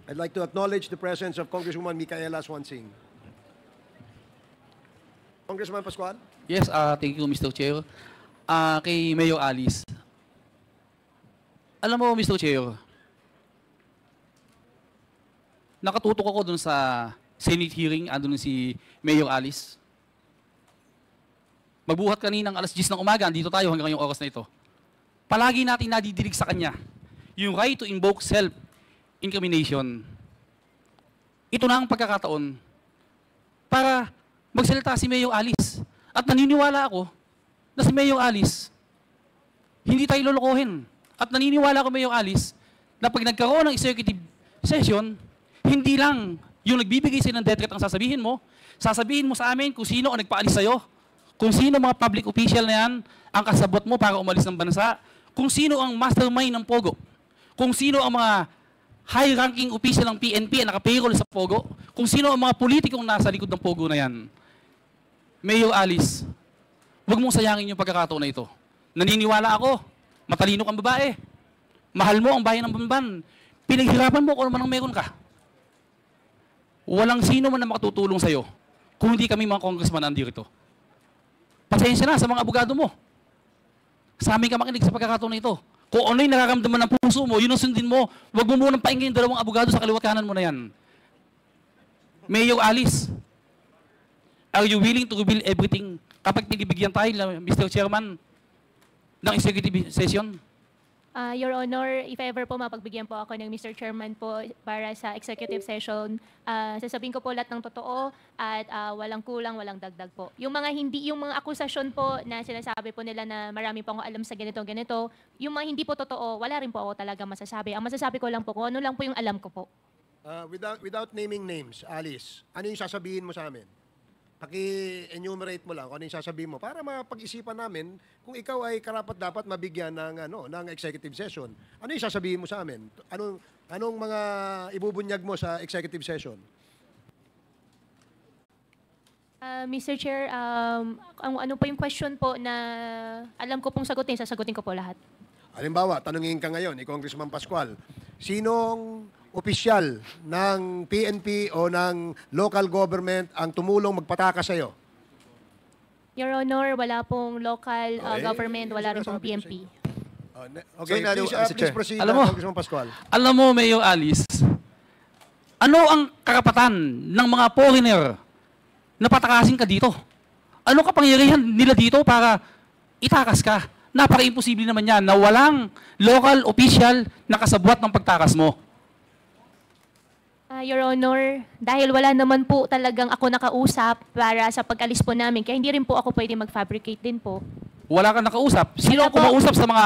I'd like to acknowledge the presence of Congresswoman Micaela Swansing. Congressman Pascual? Yes, thank you, Mr. Chair. Kay Mayor Alice. Alam mo, Mr. Chair, nakatutok ako dun sa Senate hearing, andun si Mayor Alice. Magbuhat kaninang alas 10 ng umaga, andito tayo hanggang ngayong oras na ito. Palagi natin nadidinig sa kanya yung right to invoke self-incrimination. Ito na ang pagkakataon para magsalita si Mayor Alice. At naniniwala ako na si Mayor Alice, hindi tayo lolokohin. At naniniwala ako, Mayor Alice, na pag nagkaroon ng executive session, hindi lang yung nagbibigay sa'yo ng death threat ang sasabihin mo sa amin kung sino ang nagpaalis sa'yo, kung sino mga public official na yan ang kasabot mo para umalis ng bansa, kung sino ang mastermind ng Pogo, kung sino ang mga high-ranking official ng PNP na naka-payroll sa Pogo, kung sino ang mga politikong nasa likod ng Pogo na yan. Mayor Alice, huwag mong sayangin yung pagkakataon na ito. Naniniwala ako, matalino kang babae, mahal mo ang bayan ng Bamban, pinaghirapan mo kung ano man ang meron ka. Walang sino man na makatutulong sa'yo kung hindi kami mga congressman nandito. Pasensya na sa mga abogado mo. Sa amin ka makinig sa pagkakataon na ito. Kung ano yung nararamdaman ng puso mo, yun ang sundin mo. Huwag mo munang paingin dalawang abogado sa kaliwat kanan mo na yan. Mayor Alice, are you willing to reveal everything kapag pinibigyan tayo, Mr. Chairman, ng executive session? Your Honor, if ever po mapagbigyan po ako ng Mr. Chairman po para sa executive session, sasabihin ko po lahat ng totoo at walang kulang, walang dagdag po. Yung mga akusasyon po na sinasabi po nila na marami po akong alam sa ganito, yung mga hindi po totoo, wala rin po ako talaga masasabi. Ang masasabi ko lang po kung ano lang po yung alam ko po. Without naming names, Alice, ano yung sasabihin mo sa amin? Paki-enumerate mo lang kung ano yung sasabihin mo para mapag-isipan namin kung ikaw ay karapat-dapat mabigyan ng executive session. Ano yung sasabihin mo sa amin? Anong mga ibubunyag mo sa executive session? Mr. Chair, ano po yung question po na alam ko pong sagutin, sasagutin ko po lahat. Halimbawa, tanungin ka ngayon ni Congressman Pascual, sinong opisyal ng PNP o ng local government ang tumulong magpataka sa'yo? Your Honor, wala pong local government, wala rin pong PNP. Okay, please proceed, Alam mo, Congressman Pascual. Alam mo, Mayor Alice, ano ang karapatan ng mga foreigner na patakasin ka dito? Ano kapangyarihan nila dito para itakas ka? Napaka-imposible naman yan na walang local official na kasabwat ng pagtakas mo. Your Honor, dahil wala naman po talagang ako nakausap para sa pag-alis po namin, kaya hindi rin po ako pwede mag-fabricate din po. Wala kang nakausap? Sino ang Wala po. kumausap sa mga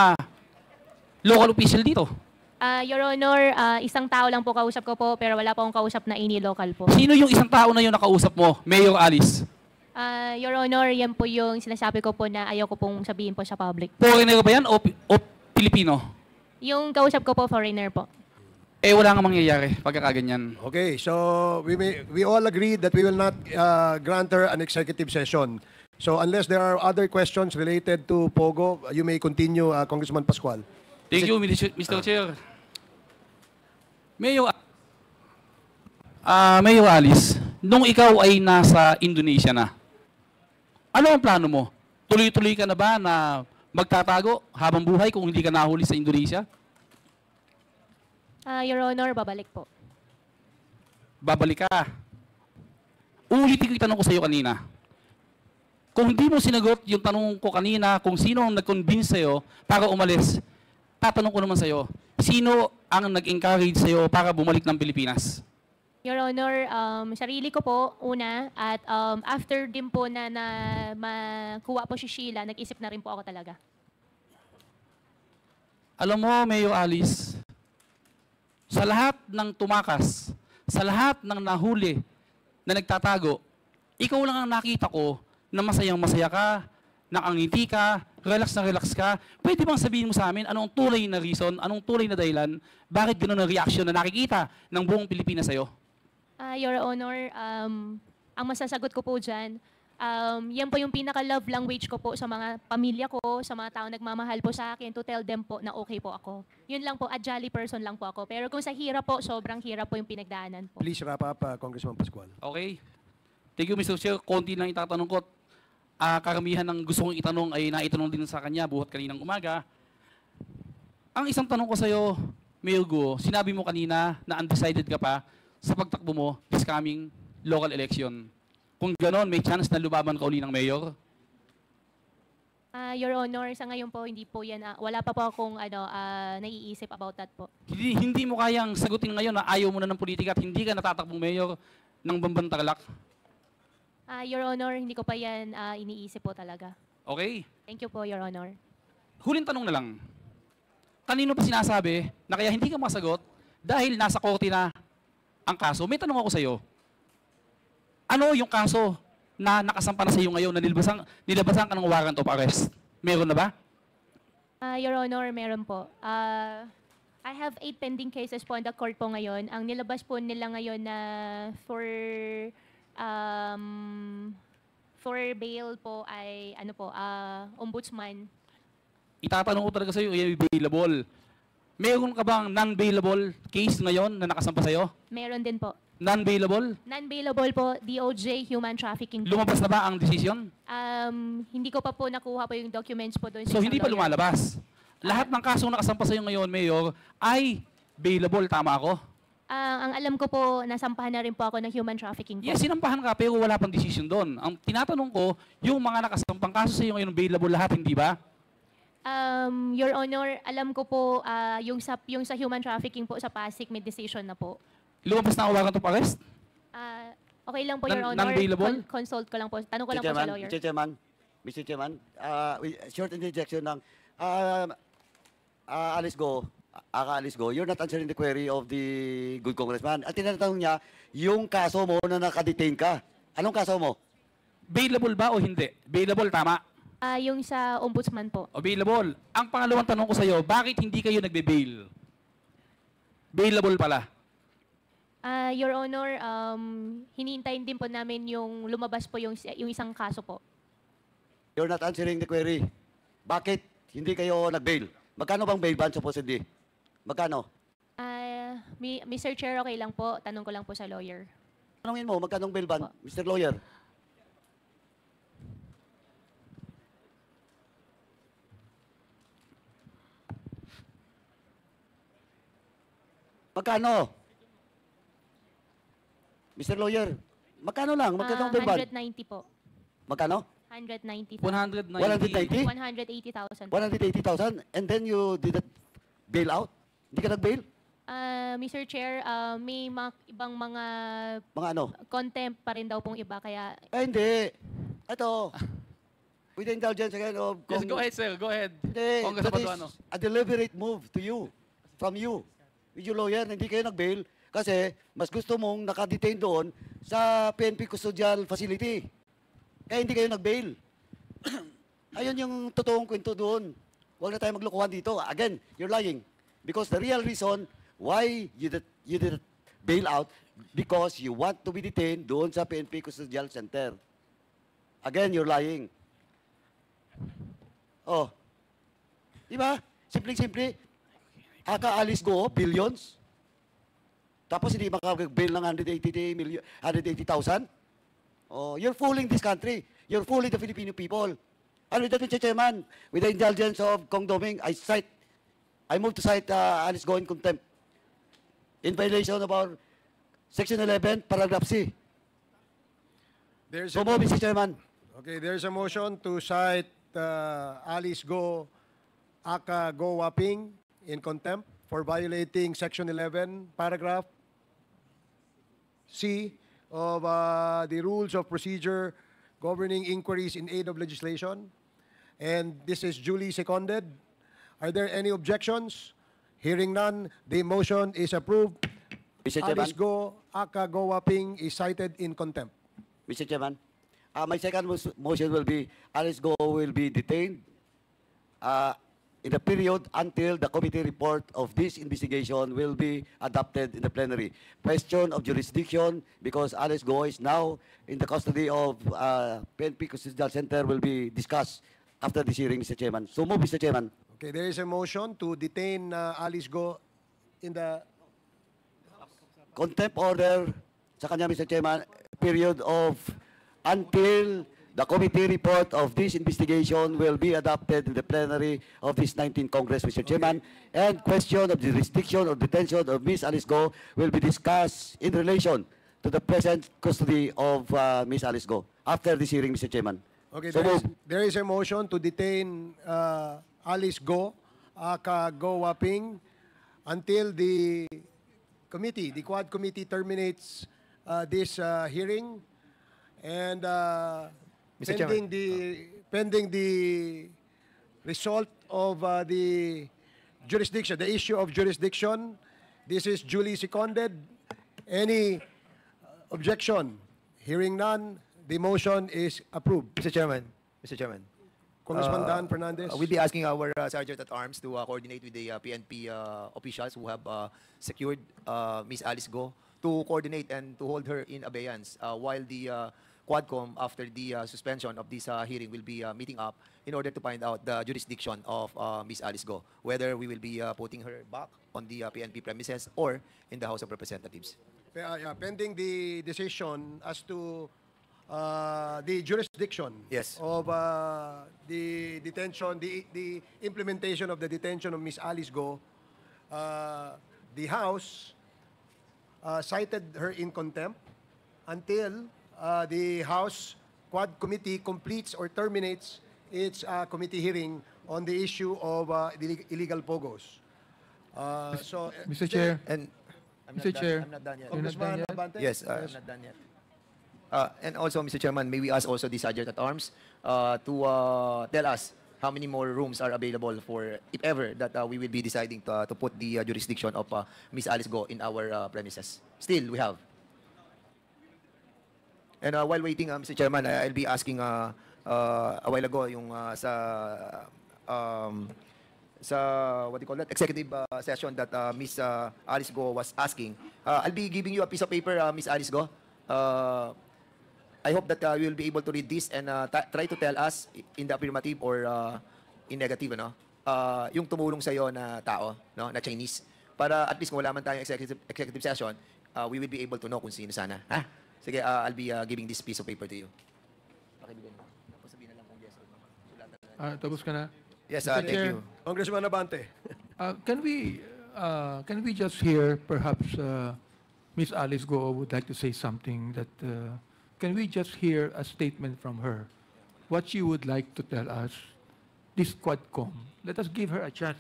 local official dito? Your Honor, isang tao lang po kausap ko po, pero wala po akong kausap na ini-local po. Sino yung isang tao na yung nakausap mo, Mayor Alice? Your Honor, yan po yung sinasabi ko po na ayaw ko pong sabihin po sa public. Foreigner ba yan o Pilipino? Yung kausap ko po, foreigner po. Eh, wala nga mangyayari pagkakaganyan. Okay, so we all agree that we will not grant her an executive session. So unless there are other questions related to Pogo, you may continue, Congressman Pascual. Thank you, Mr. Chair. Mayor Alice, nung ikaw ay nasa Indonesia na, ano ang plano mo? Tuloy-tuloy ka na ba na magtatago habang buhay kung hindi ka nahuli sa Indonesia? Your Honor, babalik po. Babalik ka. Ulitin ko yung tanong ko sa iyo kanina. Kung hindi mo sinagot yung tanong ko kanina kung sino ang nag-convince sa'yo para umalis, tatanong ko naman sa'yo, sino ang nag-encourage sa'yo para bumalik ng Pilipinas? Your Honor, sarili ko po, una, at after din po na makuha po si Sheila, nag-isip na rin po ako talaga. Alam mo, Mayor Alice, sa lahat ng tumakas, sa lahat ng nahuli na nagtatago, ikaw lang ang nakita ko na masayang-masaya ka, nakangiti ka, relax na relax ka. Pwede bang sabihin mo sa amin anong tunay na reason, anong tunay na dahilan, bakit gano'n ang reaksyon na nakikita ng buong Pilipinas sa'yo? Your Honor, ang masasagot ko po dyan, Yan po yung pinaka-love language ko po sa mga pamilya ko, sa mga tao nagmamahal po sa akin, to tell them po na okay po ako. Yun lang po, a jolly person lang po ako. Pero kung sa hirap po, sobrang hirap po yung pinagdaanan po. Please wrap up, Congressman Pascual. Okay. Thank you, Mr. Chair. Konti lang itatanong ko. Karamihan ng gusto kong itanong ay naitanong din sa kanya buhat kaninang umaga. Ang isang tanong ko sa iyo, Mayor Go, sinabi mo kanina na undecided ka pa sa pagtakbo mo this coming local election. Kung gano'n, may chance na lumaban ka uli ng mayor? Your Honor, sa ngayon po, hindi po yan, wala pa po akong naiisip about that po. Hindi mo kayang sagutin ngayon na ayaw mo na ng politika at hindi ka natatakbong mayor ng Bamban Tarlac? Your Honor, hindi ko pa yan iniisip po talaga. Okay. Thank you po, Your Honor. Huling tanong na lang. Kanino pa sinasabi na kaya hindi ka masagot dahil nasa korte na ang kaso? May tanong ako sa iyo. Ano yung kaso na nakasampa na sa iyo ngayon na nilabasan ka ng warrant of arrest? Meron na ba? Your Honor, meron po. I have 8 pending cases po in the court po ngayon. Ang nilabas po nila ngayon na for bail po ay ombudsman. Itatanong ko talaga sa iyo, available. Meron ka bang non-bailable case ngayon na nakasampa sa iyo? Meron din po. Non-bailable? Non-bailable po, DOJ, human trafficking po. Lumabas na ba ang decision? Hindi ko pa po nakuha po yung documents po doon. So sa hindi isang pa lawyer. lumalabas. Lahat ng kasong nakasampa sa iyo ngayon, Mayor, ay bailable. Tama ako? Ang alam ko po, nasampahan na rin po ako ng human trafficking po. Yes, sinampahan ka pero wala pang decision doon. Ang tinatanong ko, yung mga nakasampang kaso sa iyo ngayon, bailable lahat, hindi ba? Your Honor, alam ko po, yung sa human trafficking po sa Pasig, may decision na po. Lumabas na ang warrant of arrest? Okay lang po, Your Honor. Non-bailable? Consult ko lang po. Tanong ko lang po sa lawyer. Mr. Chairman, short interjection ng Alice Go, Alice Go, you're not answering the query of the good congressman. At tinatanong niya, yung kaso mo na nakadetain ka. Anong kaso mo? Bailable ba o hindi? Bailable, tama? Yung sa ombudsman po. Available. Ang pangalawang tanong ko sa iyo, bakit hindi kayo nagbe-bail? Bailable pala. Your Honor, hinintayin din po namin yung lumabas po yung isang kaso po. You're not answering the query. Bakit hindi kayo nag-bail? Magkano bang bail ban supposedly? Magkano? Mr. Chair, okay lang po. Tanong ko lang po sa lawyer. Tanungin mo, magkano bail ban, Mr. Lawyer? Magkano? Mr. Lawyer, magkano lang? Magkano bail ban? 190 po. Magkano? 190,000. 190. 180,000. 180,000? And then you did that bail out? Hindi ka nag-bail? Mr. Chair, may ibang mga Mga ano? contempt pa rin daw pong iba, kaya Hindi. Ito. With the indulgence again of... Yes, go ahead, sir. Go ahead. Hindi. Congressman That is Paduano. a deliberate move to you. From you. With your lawyer, hindi kayo nag-bail kasi mas gusto mong nakadetain doon sa PNP Custodial Facility. Kaya hindi kayo nag-bail. Ayun yung totoong kwento doon. Huwag na tayo maglokohan dito. Again, you're lying. Because the real reason why you did bail out because you want to be detained doon sa PNP Custodial Center. Again, you're lying. Oh. Di ba? Simple-simple. Aka-Alice Go, billions. Tapos hindi makapag-bail ng 180,000. Oh, you're fooling this country. You're fooling the Filipino people. And with that, Mr. Chairman, with the indulgence of Kong Doming, I move to cite Alice Go in contempt. In violation of our Section 11, Paragraph C. There's So move, Mr. Chairman. Okay, there's a motion to cite Alice Go, aka Go Waping, in contempt for violating Section 11, Paragraph C of the Rules of Procedure governing inquiries in aid of legislation. And this is duly seconded. Are there any objections? Hearing none, the motion is approved. Mr. Chairman. Alice Go, aka Go Waping, is cited in contempt. Mr. Chairman, my second motion will be Alice Go will be detained in the period until the committee report of this investigation will be adopted in the plenary. Question of jurisdiction, because Alice Go is now in the custody of PNP Custodial Center, will be discussed after this hearing, Mr. Chairman. So move, Mr. Chairman. Okay, there is a motion to detain Alice Go in the... Contempt order sa kanya, Mr. Chairman, period of until the committee report of this investigation will be adopted in the plenary of this 19th Congress, Mr. Chairman. And question of jurisdiction or detention of Ms. Alice Go will be discussed in relation to the present custody of Ms. Alice Go after this hearing, Mr. Chairman. Okay, So there is a motion to detain Alice Go, aka Go Waping, until the committee, the Quad Committee terminates this hearing, and Mr. pending the result of the jurisdiction, the issue of jurisdiction, this is duly seconded. Any objection? Hearing none, the motion is approved. Mr. Chairman, Congressman Dan Fernandez. we'll be asking our Sergeant at Arms to coordinate with the PNP officials who have secured Ms. Alice Go to coordinate and to hold her in abeyance while the Quadcom, after the suspension of this hearing, will be meeting up in order to find out the jurisdiction of Ms. Alice Go, whether we will be putting her back on the PNP premises or in the House of Representatives. Pending the decision as to the jurisdiction Yes. of the detention, the implementation of the detention of Ms. Alice Go, the House cited her in contempt until the House Quad Committee completes or terminates its committee hearing on the issue of the illegal pogos. Mr. Chair, And I'm Mr. not done- Chair. I'm not done yet. You're not done Congressman yet? Abante? Yes, I'm not done yet. And also, Mr. Chairman, may we ask also the Sergeant at Arms to tell us how many more rooms are available for, if ever, that we will be deciding to put the jurisdiction of Ms. Alice Go in our premises. Still, we have. And while waiting, Mr. Chairman, I'll be asking a while ago yung sa what do you call that, executive session that Ms. Alice Go was asking. I'll be giving you a piece of paper, Ms. Alice Go. I hope that you will be able to read this and try to tell us in the affirmative or in negative, ano? Yung tumulong sa iyo na tao, no, na Chinese. Para at least kung wala man tayong executive session, we will be able to know kung sino sana. Ha? Sige, I'll be giving this piece of paper to you. Pakibigyan mo. Tapos sabihin na lang kung yes or no. Sulatan na. tapos ka na. Yes, Mr. thank Chair. you. Congressman Abante. Can we just hear perhaps Miss Alice Go would like to say something that can we just hear a statement from her? What she would like to tell us, this Quadcom. Let us give her a chance.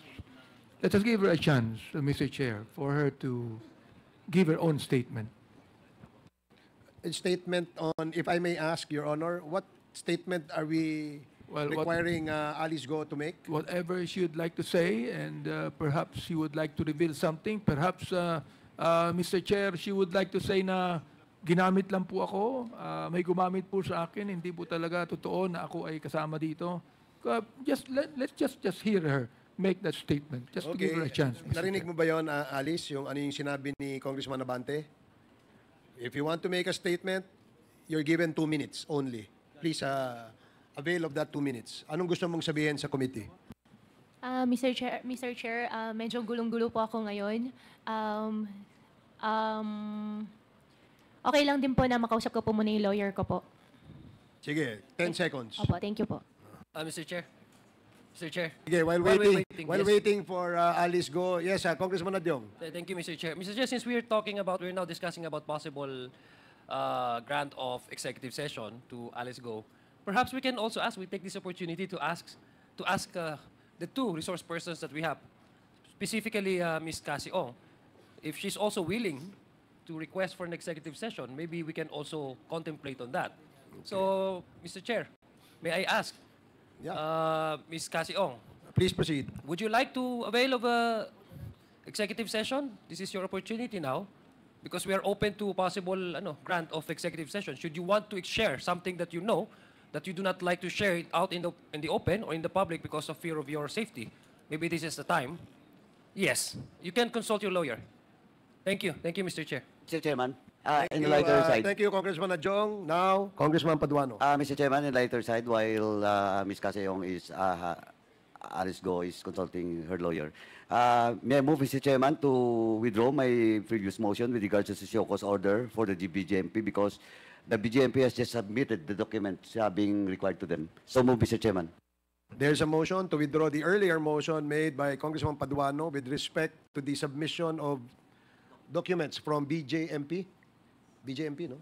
Let us give her a chance, Mr. Chair, for her to give her own statement. A statement on, if I may ask, Your Honor, what statement are we requiring Alice Go to make? Whatever she would like to say, and perhaps she would like to reveal something. Perhaps, Mr. Chair, she would like to say na ginamit lang po ako, may gumamit po sa akin, hindi po talaga totoo na ako ay kasama dito. Let's just hear her make that statement, just to give her a chance. Mr. Narinig Chair. mo ba yon, Alice, yung ano yung sinabi ni Congressman Abante? If you want to make a statement, you're given 2 minutes only. Please avail of that 2 minutes. Anong gusto mong sabihin sa committee? Mr. Chair, medyo gulong-gulo po ako ngayon. Okay lang din po na makausap ko po muna yung lawyer ko po. Sige, 10 seconds. Opo, thank you po. Mr. Chair. Mr. Chair. Sige, while While waiting for Alice Go. Yes, Congressman Adyong. Thank you, Mr. Chair. Mr. Chair, since we're now discussing about possible grant of executive session to Alice Go, perhaps we can also we take this opportunity to ask the two resource persons that we have, specifically Ms. Cassie Ong, if she's also willing to request for an executive session, maybe we can also contemplate on that. Okay. So, Mr. Chair, may I ask, Ms. Cassie Ong, Please proceed. would you like to avail of a executive session? This is your opportunity now, because we are open to possible grant of executive session. Should you want to share something that you know that you do not like to share it out in the open or in the public because of fear of your safety, maybe this is the time. Yes, you can consult your lawyer. Thank you. Thank you, Mr. Chair. Mr. Chairman, in the Thank you, lighter side. Thank you, Congressman Adjong. Now, Congressman Paduano. Mr. Chairman, in the lighter side, while Ms. Casayong is, Alice Go is consulting her lawyer, may I move, Mr. Chairman, to withdraw my previous motion with regards to the show cause order for the BGMP because the BGMP has just submitted the documents being required to them. So move, Mr. Chairman. There's a motion to withdraw the earlier motion made by Congressman Paduano with respect to the submission of documents from BJMP. BJMP, no?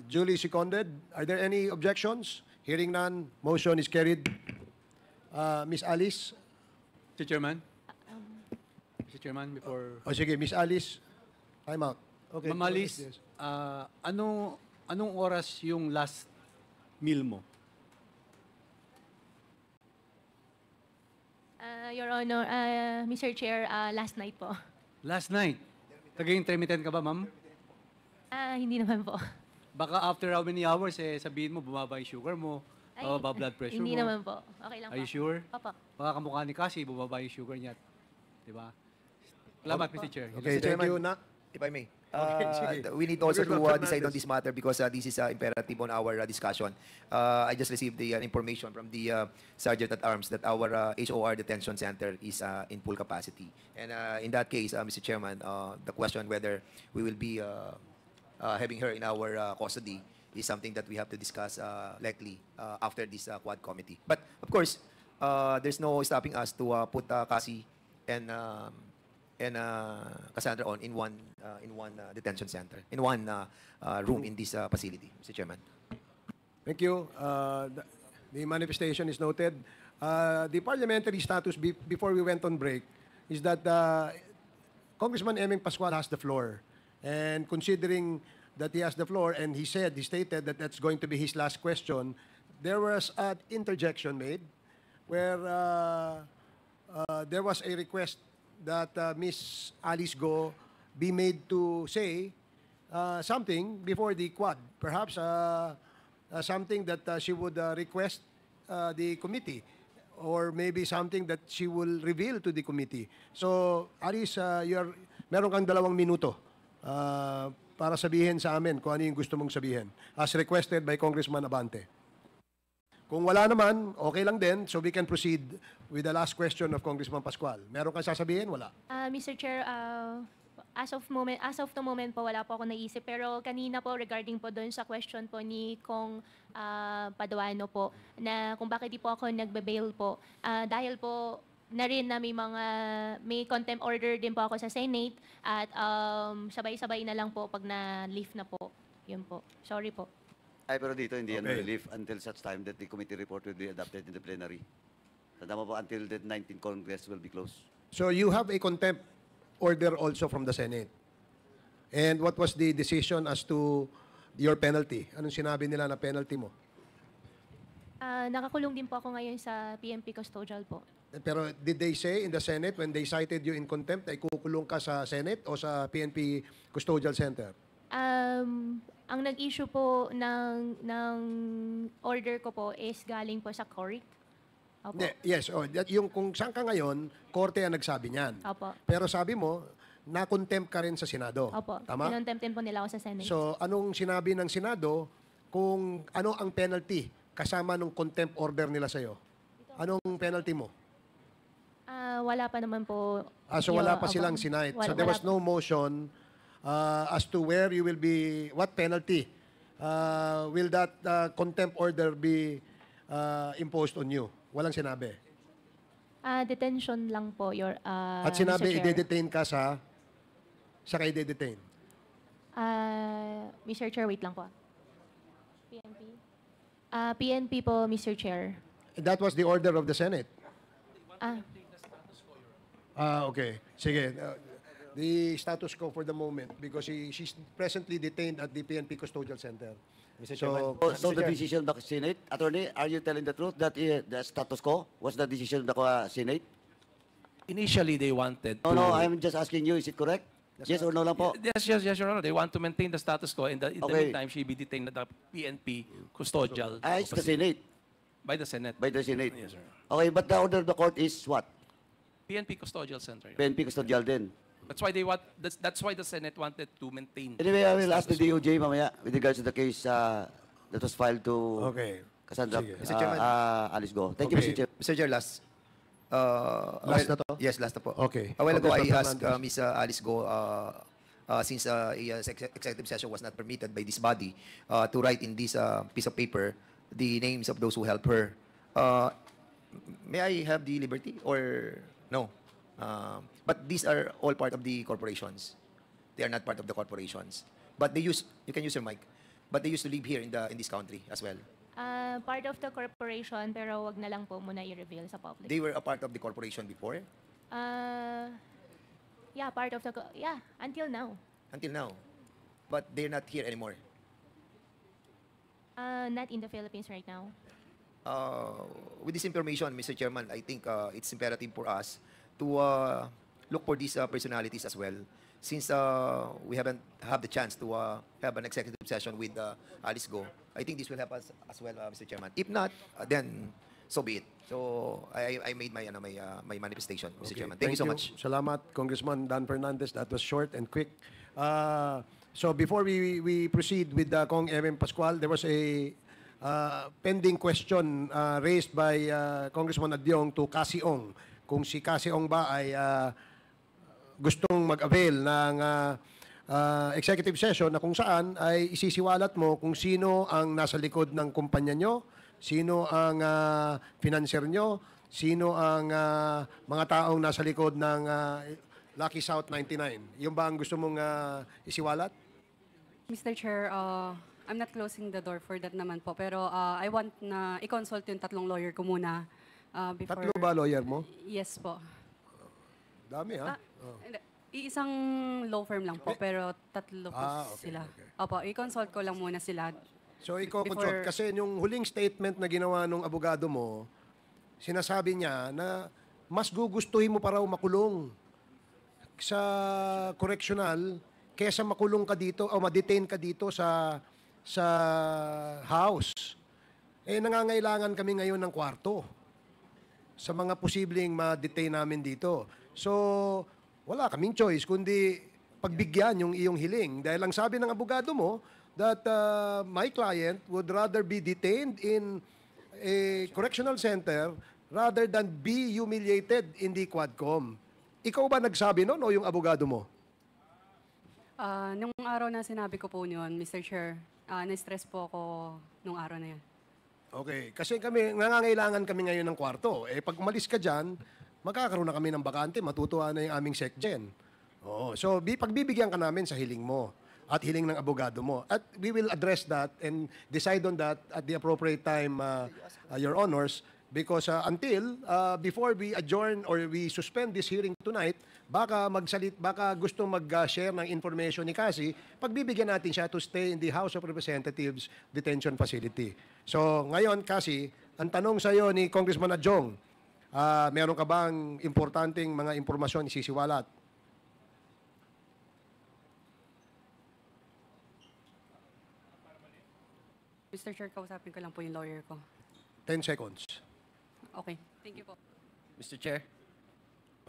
Duly seconded. Are there any objections? Hearing none, motion is carried. Miss Alice? Mr. Chairman? Mr. Chairman, before... O sige, Miss Alice, time out. Okay. Ma'am Alice, Yes. anong oras yung last meal mo? Your Honor, Mr. Chair, last night po. Last night. Taga-intermittent ka ba, ma'am? Hindi naman po. Baka after how many hours, sabihin mo, bumaba yung sugar mo, Ay, bumaba blood pressure hindi mo. naman po. Okay lang Are po. you sure? Opo. Baka kamukha ni Cassie, bumaba yung sugar niya. Diba? Salamat, Mr. Chair. Okay, thank you, Nak. If I may. sige. We need also to Congressman decide on Fernandez. this matter because this is imperative on our discussion. I just received the information from the Sergeant at Arms that our HOR detention center is in full capacity. And in that case, Mr. Chairman, the question whether we will be having her in our custody is something that we have to discuss likely after this Quad Committee. But of course, there's no stopping us to put Cassie and Cassandra on in one detention center, in one room in this facility, Mr. Chairman. Thank you. The manifestation is noted. The parliamentary status before we went on break is that Congressman Eming Pascual has the floor. And considering that he has the floor and he stated that that's going to be his last question, there was an interjection made where there was a request that Miss Alice Go be made to say something before the Quad. Perhaps something that she would request the committee or maybe something that she will reveal to the committee. So, Alice, meron kang 2 minuto para sabihin sa amin kung ano yung gusto mong sabihin as requested by Congressman Abante. Kung wala naman, okay lang din, so we can proceed with the last question of Congressman Pascual. Meron kang sasabihin? Wala. Mr. Chair, as of the moment po, wala po ako naisip. Pero kanina po, regarding po doon sa question po ni Kong Paduano po, na kung bakit di po ako nagbe-bail po. Dahil po, na rin na may contempt order din po ako sa Senate at sabay-sabay na lang po pag na-lift na po. Yun po. Sorry po. Ay, pero dito hindi yan Okay. relief until such time that the committee report will be adopted in the plenary. Tandaan mo po, until the 19th Congress will be closed. So you have a contempt order also from the Senate. And what was the decision as to your penalty? Anong sinabi nila na penalty mo? Nakakulong din po ako ngayon sa PNP custodial po. Pero did they say in the Senate when they cited you in contempt ay kukulong ka sa Senate o sa PNP Custodial Center? Ang nag-issue po ng order ko po is galing po sa court. Opo. Yes, yung kung saan ka ngayon, korte ang nagsabi niyan. Opo. Pero sabi mo, na-contempt ka rin sa Senado. Opo. Tama? Kinontempt din po nila ako sa Senate. So, anong sinabi ng Senado kung ano ang penalty kasama ng contempt order nila sa'yo? Anong penalty mo? Wala pa naman po. So wala pa Opo. silang sinight. So Wala there was pa. no motion as to where you will be, what penalty will that contempt order be imposed on you? Walang sinabi. Detention lang po, At sinabi, Mr. Chair. i-detain ka sa kayo i-detain. Mr. Chair, wait lang po. PNP? PNP po, Mr. Chair. That was the order of the Senate. Okay. Sige. The status quo for the moment because she's presently detained at the PNP Custodial Center. Mr. So the decision of the Senate, Attorney, are you telling the truth that the status quo was the decision of the Senate? Initially, they wanted to... No, I'm just asking you, is it correct? Yes or no lang po? Yes, Your Honor. They want to maintain the status quo. In the Okay. meantime, she be detained at the PNP custodial It's the facility Senate, by the Senate. by the Senate. Yes, sir. Okay, but the order of the court is what? PNP Custodial Center. PNP custodial din. That's why that's why the Senate wanted to maintain. Anyway, I will ask the status quo. DOJ mamaya with regards to the case that was filed to Okay. Cassandra, Sige. Mr. Chairman. Alice Go. Thank you, Okay. Mr. Chair. Mr. Chair, last. Last na to? Yes, last na po. Okay. A while ago, I Congressman asked Fernandez. Ms. Alice Go, since executive session was not permitted by this body, to write in this piece of paper the names of those who helped her. May I have the liberty or no? But these are all part of the corporations. They are not part of the corporations. But they use, you can use your mic, but they used to live here in this country as well. Part of the corporation, pero wag na lang po muna i-reveal sa public. They were a part of the corporation before, Yeah, part of the, until now. until now. But they're not here anymore. Not in the Philippines right now. With this information, Mr. Chairman, I think it's imperative for us to look for these personalities as well. Since we haven't had the chance to have an executive session with Alice Go, I think this will help us as well, Mr. Chairman. If not, then so be it. So I made my my manifestation, Mr. Chairman. Thank you so much. Salamat, Congressman Dan Fernandez. That was short and quick. So before we proceed with Kong M.M. Pascual, there was a pending question raised by Congressman Adyong to Cassie Ong. Kung si Cassie Ong ba ay gustong mag-avail ng executive session na kung saan ay isisiwalat mo kung sino ang nasa likod ng kumpanya nyo, sino ang financier nyo, sino ang mga taong nasa likod ng Lucky South 99. Yung ba ang gusto mong isiwalat? Mr. Chair, I'm not closing the door for that naman po. Pero I want na i-consult yung tatlong lawyer ko muna. Before... Tatlo ba lawyer mo? Yes po. Dami ha? Hindi. Iisang law firm lang po, pero tatlo po okay, sila. okay. Opo, i-consult ko lang muna sila. So ikaw, Before- kasi yung huling statement na ginawa ng abogado mo, sinasabi niya na mas gugustuhin mo pa raw makulong sa correctional kaysa makulong ka dito o ma-detain ka dito sa house. Eh nangangailangan kami ngayon ng kwarto sa mga posibleng ma-detain namin dito. So, wala kaming choice kundi pagbigyan yung iyong hiling. Dahil ang sabi ng abogado mo that my client would rather be detained in a correctional center rather than be humiliated in the Quadcom. Ikaw ba nagsabi nun o yung abogado mo? Nung araw na sinabi ko po yun, Mr. Chair, na-stress po ako nung araw na yan. Okay. Kasi nangangailangan kami ngayon ng kwarto. Eh, pag umalis ka dyan, magkakaroon na kami ng bakante, matutuwa na yung aming SecGen. Oo. So, pagbibigyan ka namin sa hiling mo at hiling ng abogado mo. At we will address that and decide on that at the appropriate time, Your Honors, because before we adjourn or we suspend this hearing tonight, baka gusto mag-share ng information ni Cassie, pagbibigyan natin siya to stay in the House of Representatives detention facility. So, ngayon, Cassie, ang tanong sa iyo ni Congressman Adjong, meron ka bang importanteng mga impormasyon isisiwalat? Mr. Chair, kausapin ko lang po yung lawyer ko. 10 seconds. Okay. Thank you po. Mr. Chair.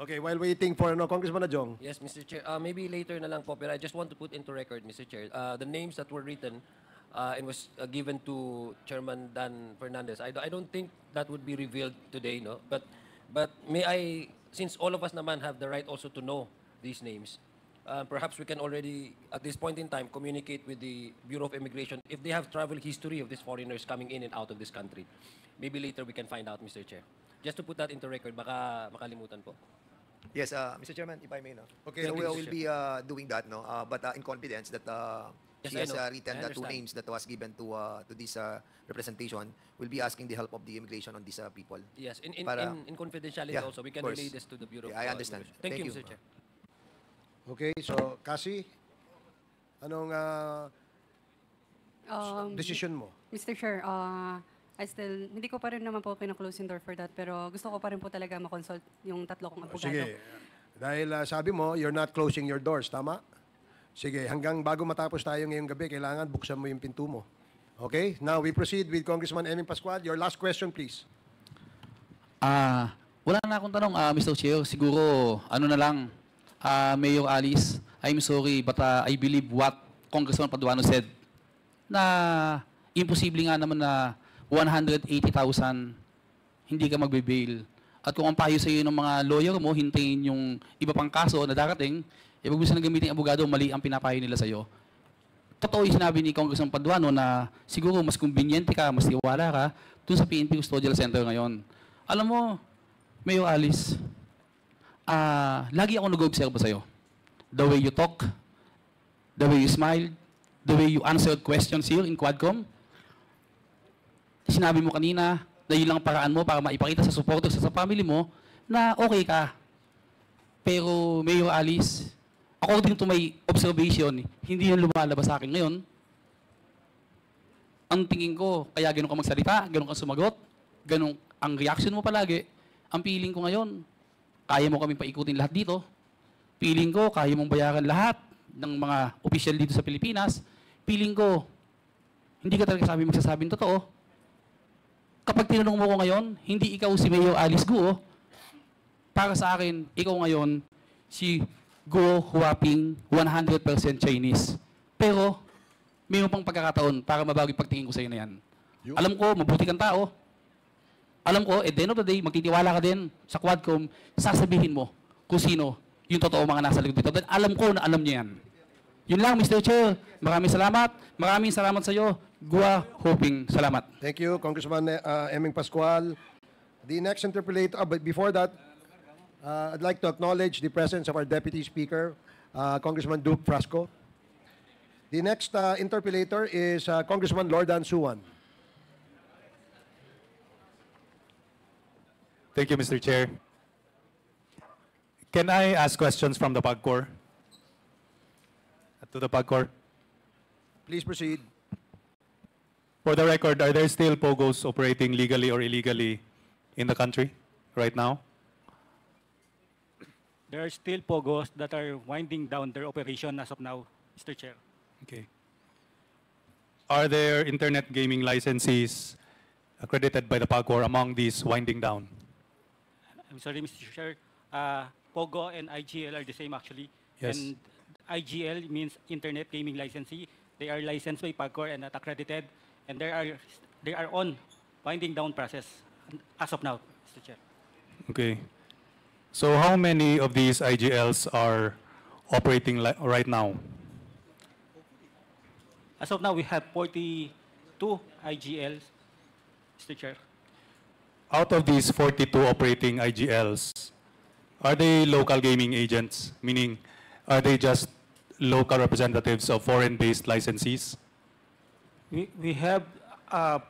Okay, while waiting for Congressman Adjong. Yes, Mr. Chair. Maybe later na lang po, pero I just want to put into record, Mr. Chair, the names that were written and was given to Chairman Dan Fernandez. I don't think that would be revealed today, no? But may I, since all of us naman have the right also to know these names, perhaps we can already, at this point in time, communicate with the Bureau of Immigration if they have travel history of these foreigners coming in and out of this country. Maybe later we can find out, Mr. Chair. Just to put that into record, baka makalimutan po. Yes, Mr. Chairman, if I may, no? Okay, So okay, we Mr. will be doing that, no? But in confidence that Yes, she I has know. written I the two understand. names that was given to this representation. We'll be asking the help of the immigration on these people. Yes, in Para- confidentiality Yeah, also, we can of course. relay this to the Bureau Yeah, of I understand. Immigration. Thank Thank you, you. Mr. Chair. Okay, so Cassie, anong decision mo? Mr. Chair, hindi ko pa rin naman po kina-closing door for that, pero gusto ko pa rin po talaga makonsult yung tatlo kong abogado. Sige. Dahil sabi mo, you're not closing your doors, tama? Sige, hanggang bago matapos tayo ngayong gabi, kailangan buksan mo yung pinto mo. Okay? Now, we proceed with Congressman Eming Pascual. Your last question, please. Wala na akong tanong, Mr. Chair. Siguro, ano na lang, Mayor Alice, I'm sorry, but I believe what Congressman Paduano said, na imposible nga naman na 180,000 hindi ka magbe-bail. At kung ang payo sa iyo ng mga lawyer mo, hintayin yung iba pang kaso na darating, ibig gusto na gamitin ang abogado, mali ang pinapayo nila sa iyo. Totoo yung sinabi ni Congressman Paduano na siguro mas conveniente ka, mas tiwala ka dun sa PNP Custodial Center ngayon. Alam mo, Mayor Alice, lagi ako nag-observe sa iyo. The way you talk, the way you smile, the way you answered questions here in Quadcom. Sinabi mo kanina na yun lang ang paraan mo para maipakita sa supporters sa family mo na okay ka. Pero Mayor Alice, according to my observation, hindi yun lumalabas sa akin ngayon. Ang tingin ko, kaya ganun ka magsalita, ganun ka sumagot, ganun ang reaction mo palagi. Ang feeling ko ngayon, kaya mo kaming paikutin lahat dito. Feeling ko, kaya mong bayaran lahat ng mga opisyal dito sa Pilipinas. Feeling ko, hindi ka talaga sabi magsasabing totoo. Kapag tinanong mo ko ngayon, hindi ikaw si Mayor Alice Guo. Para sa akin, ikaw ngayon, si Guo Huaping 100% Chinese. Pero, mayroon pang pagkakataon para mabago yung pagtingin ko sa iyo na yan. Alam ko, mabuti kang tao. Alam ko, at the end of the day, magtitiwala ka din sa Quadcom, sasabihin mo kung sino yung totoo mga nasa likod dito. Then alam ko na alam niya yan. Yun lang, Mr. Chair. Maraming salamat. Maraming salamat sa iyo. Gua Hoping. Salamat. Thank you, Congressman Eming Pascual. The next interpolator, but before that, I'd like to acknowledge the presence of our Deputy Speaker, Congressman Duke Frasco. The next interpolator is Congressman Lordan Suwan. Thank you, Mr. Chair. Can I ask questions from the PAGCOR? To the PAGCOR? Please proceed. For the record, are there still POGOs operating legally or illegally in the country right now? There are still POGOs that are winding down their operation as of now, Mr. Chair. Okay. Are there internet gaming licensees accredited by the PAGCOR among these winding down? I'm sorry, Mr. Chair. POGO and IGL are the same, actually. Yes. And IGL means Internet Gaming Licensee. They are licensed by PAGCOR and not accredited. And they are on winding down process as of now, Mr. Chair. Okay. So how many of these IGLs are operating right now? As of now, we have 42 IGLs, Mr. Chair. Out of these 42 operating IGLs, are they local gaming agents? Meaning, are they just local representatives of foreign-based licensees? We have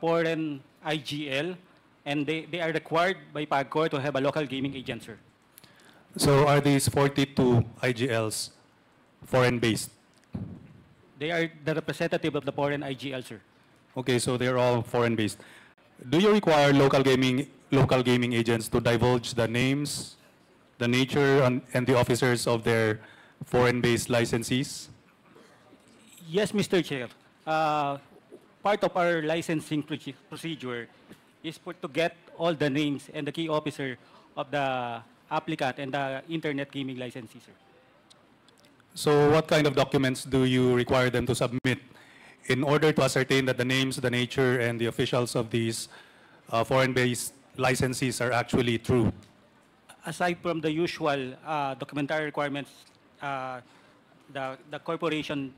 foreign IGL, and they are required by PAGCOR to have a local gaming agent, sir. So are these 42 IGLs foreign-based? They are the representative of the foreign IGL, sir. Okay, so they're all foreign-based. Do you require local gaming agents to divulge the names, the nature, and the officers of their foreign-based licensees? Yes, Mr. Chair. Part of our licensing procedure is to get all the names and the key officer of the applicant and the internet gaming licensee, sir. So what kind of documents do you require them to submit in order to ascertain that the names, the nature, and the officials of these foreign-based licensees are actually true? Aside from the usual documentary requirements, the corporation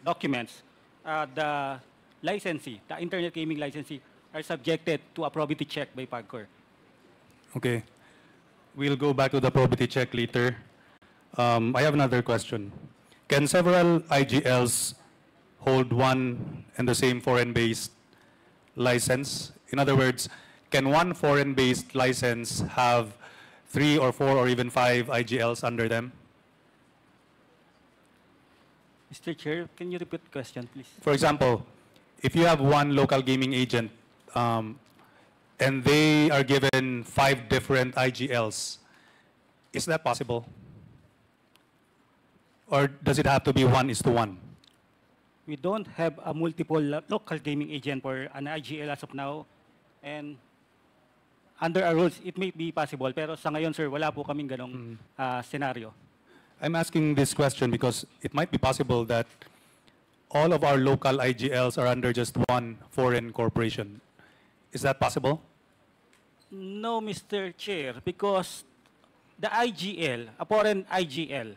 documents, the licensee, the internet gaming licensee, are subjected to a probity check by PAGCOR. Okay. We'll go back to the probity check later. I have another question. Can several IGLs hold one and the same foreign-based license? In other words, can one foreign-based license have 3 or 4 or even 5 IGLs under them? Mr. Chair, can you repeat the question, please? For example, if you have one local gaming agent and they are given 5 different IGLs, is that possible? Or does it have to be 1:1? We don't have a multiple local gaming agent for an IGL as of now. And under our rules, it may be possible. Pero sa ngayon, sir, wala po kaming ganong scenario. I'm asking this question because it might be possible that all of our local IGLs are under just one foreign corporation. Is that possible? No, Mr. Chair, because the IGL, a foreign IGL,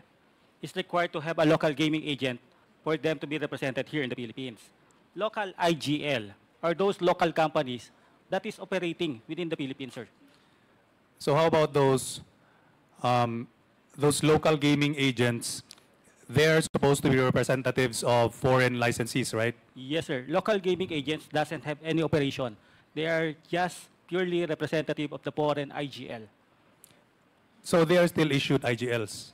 is required to have a local gaming agent for them to be represented here in the Philippines. Local IGL are those local companies that is operating within the Philippines, sir. So how about those local gaming agents? They're supposed to be representatives of foreign licensees, right? Yes, sir. Local gaming agents doesn't have any operation. They are just purely representative of the foreign IGL. So they are still issued IGLs.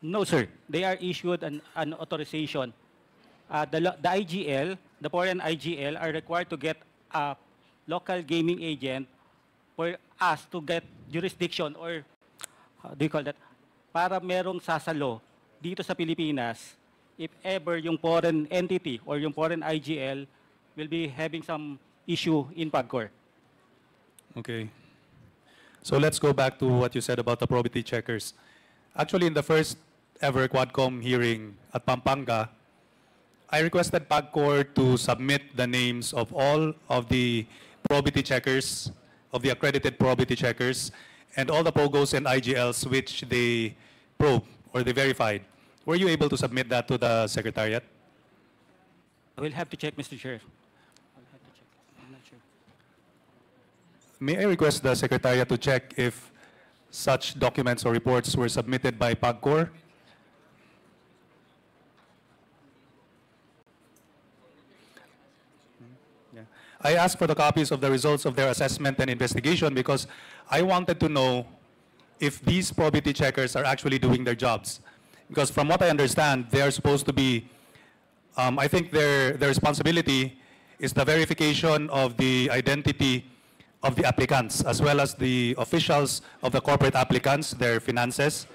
No, sir. They are issued an authorization. The IGL, the foreign IGL, are required to get a local gaming agent for us to get jurisdiction or, how do you call that, para merong sasalo dito sa Pilipinas if ever yung foreign entity or yung foreign IGL will be having some issue in PAGCOR. Okay. So let's go back to what you said about the probity checkers. Actually, in the first ever Quadcom hearing at Pampanga, I requested PAGCOR to submit the names of all of the probity checkers, of the accredited probity checkers, and all the POGOs and IGLs which they probed or they verified. Were you able to submit that to the Secretariat? I will have to check, Mr. Chair. I'll have to check. I'm not sure. May I request the Secretariat to check if such documents or reports were submitted by PAGCOR? I asked for the copies of the results of their assessment and investigation because I wanted to know if these probity checkers are actually doing their jobs. Because from what I understand, they are supposed to be, I think their responsibility is the verification of the identity of the applicants, as well as the officials of the corporate applicants, their finances,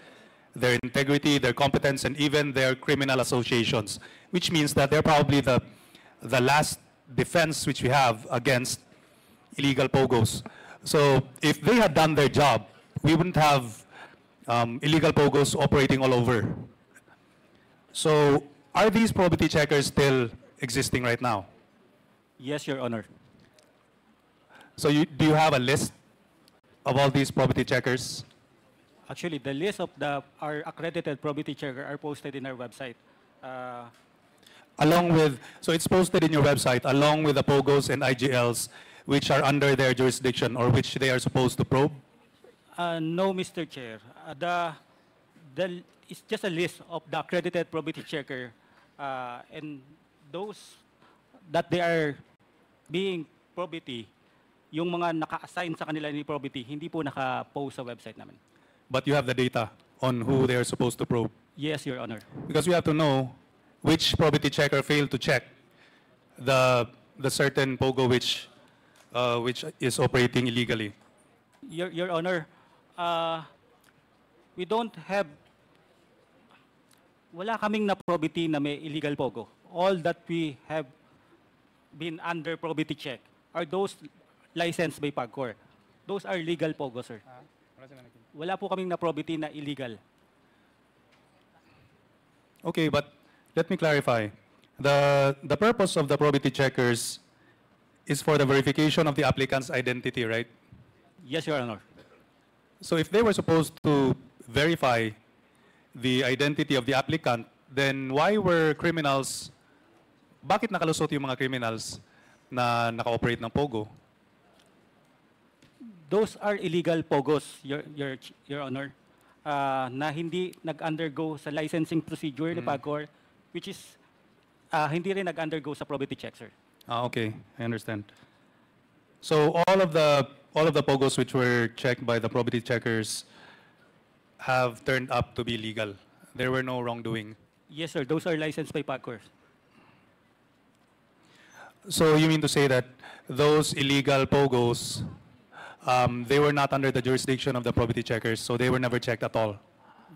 their integrity, their competence, and even their criminal associations, which means that they're probably the last defense which we have against illegal POGOs. So if they had done their job, we wouldn't have illegal POGOs operating all over. So are these probity checkers still existing right now? Yes, Your Honor. So do you have a list of all these probity checkers? Actually, the list of our accredited probity checker are posted in our website. Along with, so it's posted in your website, along with the POGOs and IGLs, which are under their jurisdiction or which they are supposed to probe? No, Mr. Chair. It's just a list of the accredited probity checker, and those that they are being probity, yung mga naka-assign sa kanila ni probity, hindi po naka-post sa website namin. But you have the data on who they are supposed to probe? Yes, Your Honor. Because we have to know which probity checker failed to check the certain POGO which is operating illegally. Your Honor, we don't have, wala kaming na probity na may illegal POGO. All that we have been under probity check are those licensed by PAGCOR. Those are legal POGO, sir. Wala po kaming na probity na illegal. Okay, but let me clarify. The purpose of the probity checkers is for the verification of the applicant's identity, right? Yes, Your Honor. So if they were supposed to verify the identity of the applicant, then why were criminals, bakit nakalusot yung mga criminals na naka-operate ng POGO? Those are illegal POGOs, Your Honor, na hindi nag-undergo sa licensing procedure ni PAGCOR, which is hindi rin nag-undergo sa probity check, sir. Okay, I understand. So all of the POGOs which were checked by the probity checkers have turned up to be legal. There were no wrongdoing. Yes, sir. Those are licensed by PAGCOR. So you mean to say that those illegal POGOs, they were not under the jurisdiction of the probity checkers, so they were never checked at all?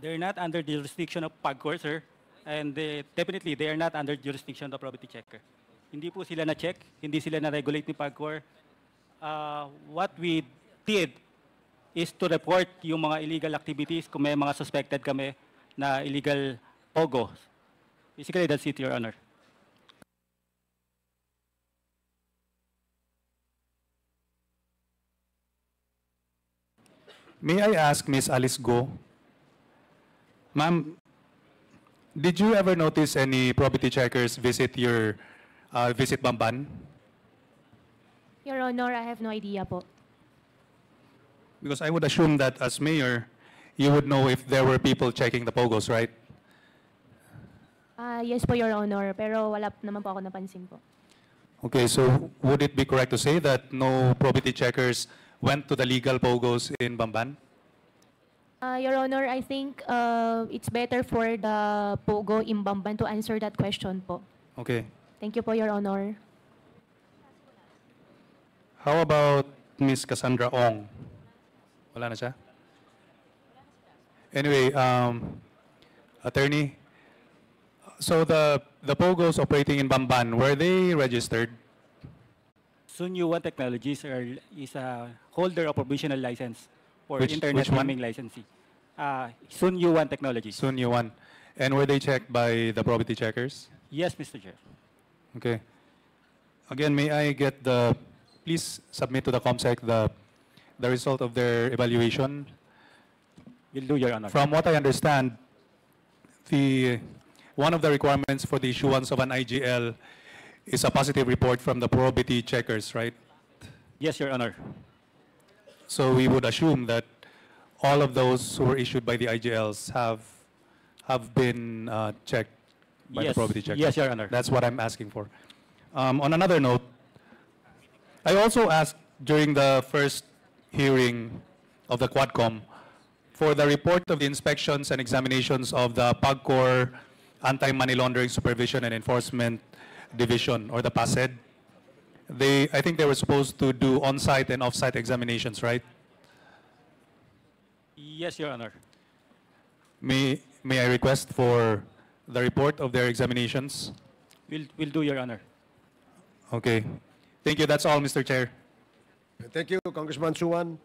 They're not under the jurisdiction of PAGCOR, sir. And definitely, they are not under jurisdiction of the probity checker. Hindi po sila na-check, hindi sila na-regulate ni PAGCOR. What we TID is to report yung mga illegal activities kung may mga suspected kami na illegal POGO. Basically, that's it, Your Honor. May I ask Miss Alice Go, ma'am, did you ever notice any probity checkers visit your visit Bamban? Your Honor, I have no idea po. Because I would assume that as mayor, you would know if there were people checking the pogos, right? Yes po, Your Honor, pero wala naman po ako napansin po. Okay, so would it be correct to say that no probity checkers went to the legal pogos in Bamban? Your Honor, I think it's better for the POGO in Bamban to answer that question po. Okay. Thank you po, Your Honor. How about Miss Cassandra Ong? Wala na siya? Anyway, attorney, so the pogos operating in Bamban, were they registered? Sunyu One Technologies is a holder of provisional license for internet which one? roaming licensee. Sunyu One Technologies. Sun Yuan. And were they checked by the probity checkers? Yes, Mr. Chair. Okay. Again, may I get please submit to the COMSEC the result of their evaluation. Will do, Your Honor. From what I understand, one of the requirements for the issuance of an IGL is a positive report from the probity checkers, right? Yes, Your Honor. So we would assume that all of those who were issued by the IGLs have been checked by the Yes. probity checkers. Yes, Your Honor. That's what I'm asking for. On another note, I also asked during the first hearing of the Quadcom for the report of the inspections and examinations of the PAGCOR Anti-Money Laundering Supervision and Enforcement Division, or the PASED. I think they were supposed to do on-site and off-site examinations, right? Yes, Your Honor. May I request for the report of their examinations? Will do, Your Honor. Okay. Thank you. That's all, Mr. Chair. Thank you, Congressman Suwan.